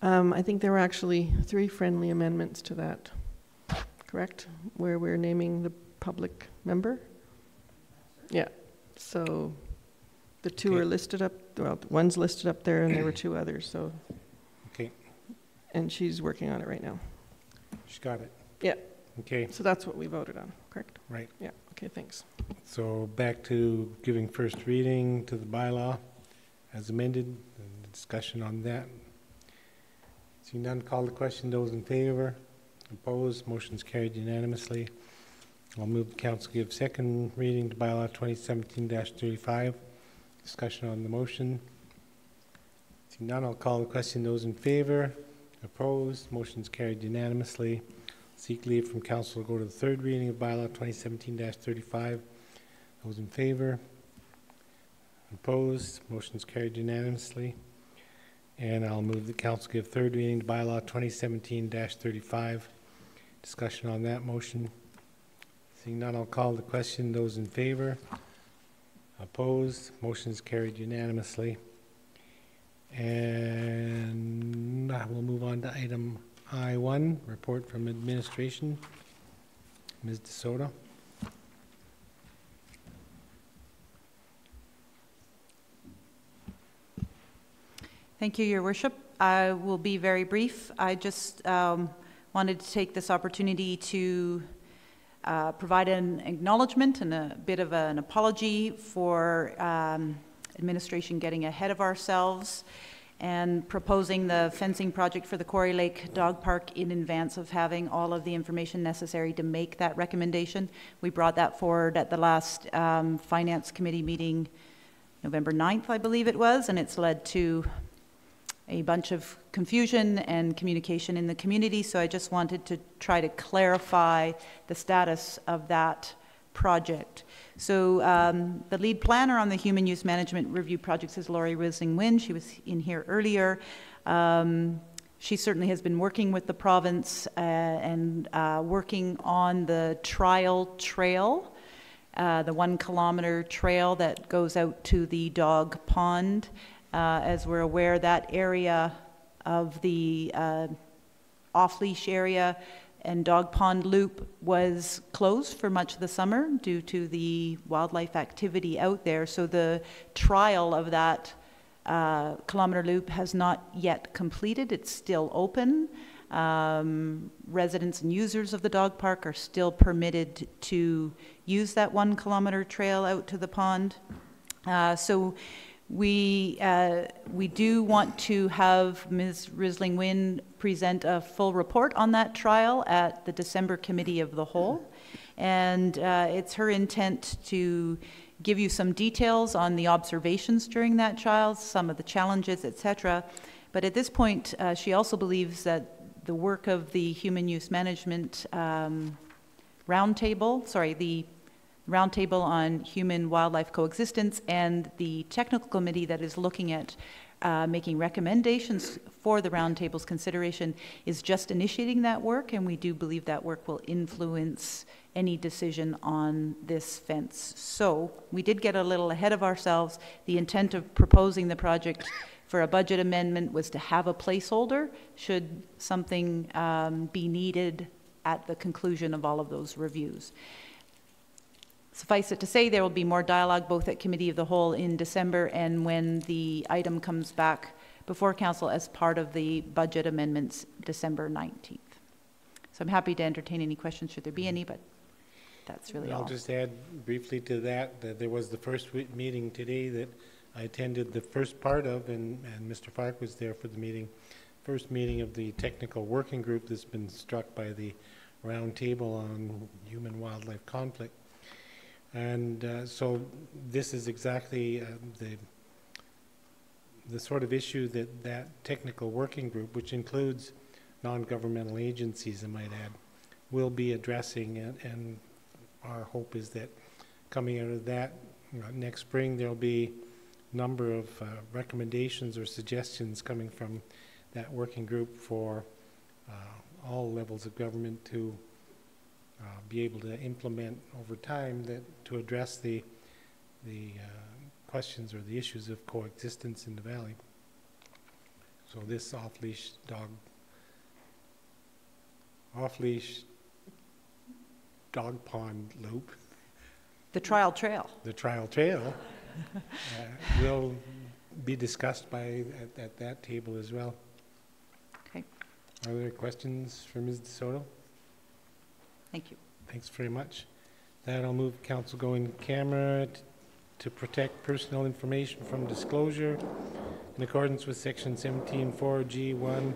I think there were actually 3 friendly amendments to that, correct? Where we're naming the public member? Yeah, so the 2 are listed up, well, one's listed up there and there were 2 others, so. Okay. And she's working on it right now. She's got it. Yeah. Okay. So that's what we voted on, correct? Right. Yeah, okay, thanks. So back to giving first reading to the bylaw as amended, and discussion on that. Seeing none, call the question. Those in favor? Opposed? Motion's carried unanimously. I'll move the council give second reading to Bylaw 2017-35. Discussion on the motion. Seeing none, I'll call the question. Those in favor? Opposed? Motion's carried unanimously. Seek leave from council to go to the third reading of Bylaw 2017-35. Those in favor? Opposed? Motion's carried unanimously. And I'll move the council give third reading to Bylaw 2017-35. Discussion on that motion. Seeing none, I'll call the question. Those in favor? Opposed? Motion is carried unanimously. And we'll move on to item I1, report from administration. Ms. DeSoto. Thank you, Your Worship. I will be very brief. I just wanted to take this opportunity to provide an acknowledgement and a bit of an apology for administration getting ahead of ourselves and proposing the fencing project for the Quarry Lake Dog Park in advance of having all of the information necessary to make that recommendation. We brought that forward at the last Finance Committee meeting, November 9th, I believe it was, and it's led to a bunch of confusion and communication in the community, so I just wanted to try to clarify the status of that project. So the lead planner on the Human Use Management Review projects is Lori Risling-Wynn. She was in here earlier. She certainly has been working with the province and working on the trial trail, the 1 kilometer trail that goes out to the dog pond. As we're aware, that area of the off-leash area and dog pond loop was closed for much of the summer due to the wildlife activity out there. So the trial of that kilometer loop has not yet completed. It's still open. Residents and users of the dog park are still permitted to use that 1 kilometer trail out to the pond. So we do want to have Ms. Risling-Wynn present a full report on that trial at the December Committee of the Whole. And it's her intent to give you some details on the observations during that trial, some of the challenges, etc. But at this point, she also believes that the work of the Human Use Management Roundtable, the Roundtable on Human-Wildlife Coexistence and the technical committee that is looking at making recommendations for the Roundtable's consideration is just initiating that work, and we do believe that work will influence any decision on this fence. So we did get a little ahead of ourselves. The intent of proposing the project for a budget amendment was to have a placeholder should something be needed at the conclusion of all of those reviews. Suffice it to say, there will be more dialogue both at Committee of the Whole in December and when the item comes back before Council as part of the budget amendments December 19th. So I'm happy to entertain any questions should there be any, but that's really all. I'll just add briefly to that there was the first meeting today that I attended the first part of, and Mr. Fark was there for the meeting, first meeting of the technical working group that's been struck by the Roundtable on Human-Wildlife Conflict. And so this is exactly the sort of issue that technical working group, which includes non-governmental agencies, I might add, will be addressing. And our hope is that coming out of that next spring, there'll be a number of recommendations or suggestions coming from that working group for all levels of government to be able to implement over time that to address the questions or the issues of coexistence in the valley. So this off-leash dog pond loop, The trial trail. the trial trail, will be discussed at that table as well. Okay, Are there questions for Ms. DeSoto? thank you. Thanks very much. That I'll move council go in camera to protect personal information from disclosure in accordance with section 17(4)(G)(1)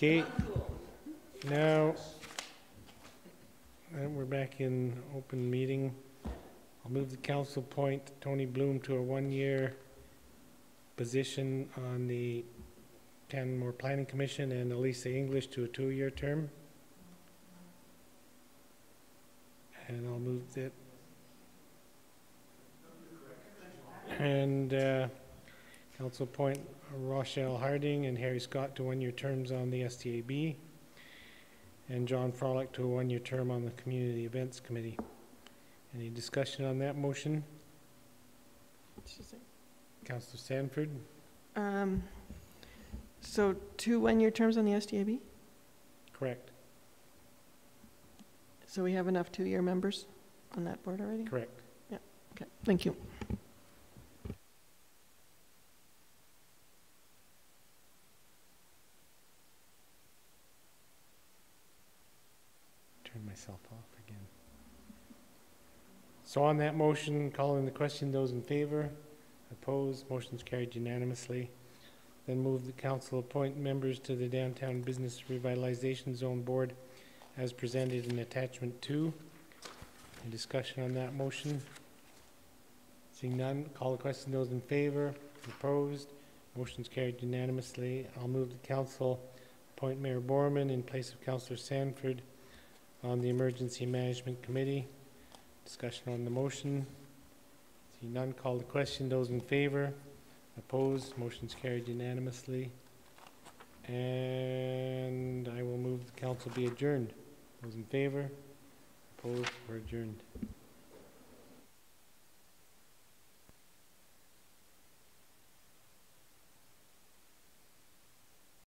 Okay, now, we're back in open meeting. I'll move the council appoint Tony Bloom to a one-year position on the Canmore Planning Commission and Elisa English to a two-year term. And I'll move that. And council appoint Rochelle Harding and Harry Scott to one-year terms on the STAB, and John Frolick to a one-year term on the Community Events Committee. Any discussion on that motion? Councillor Sanford? So 2 one-year terms on the STAB? Correct. So we have enough 2-year members on that board already? Correct. Yeah, okay, thank you. Turn myself off again. So on that motion, calling the question, those in favor? Opposed? Motion's carried unanimously. Then move the council appoint members to the Downtown Business Revitalization Zone Board as presented in attachment 2. Any discussion on that motion? Seeing none, call the question, those in favor? Opposed? Motion's carried unanimously. I'll move the council appoint Mayor Borman in place of Councillor Sanford on the Emergency Management Committee. Discussion on the motion. See none, call the question. Those in favor? Opposed? Motion's carried unanimously. And I will move the council be adjourned. Those in favor? Opposed? We're adjourned.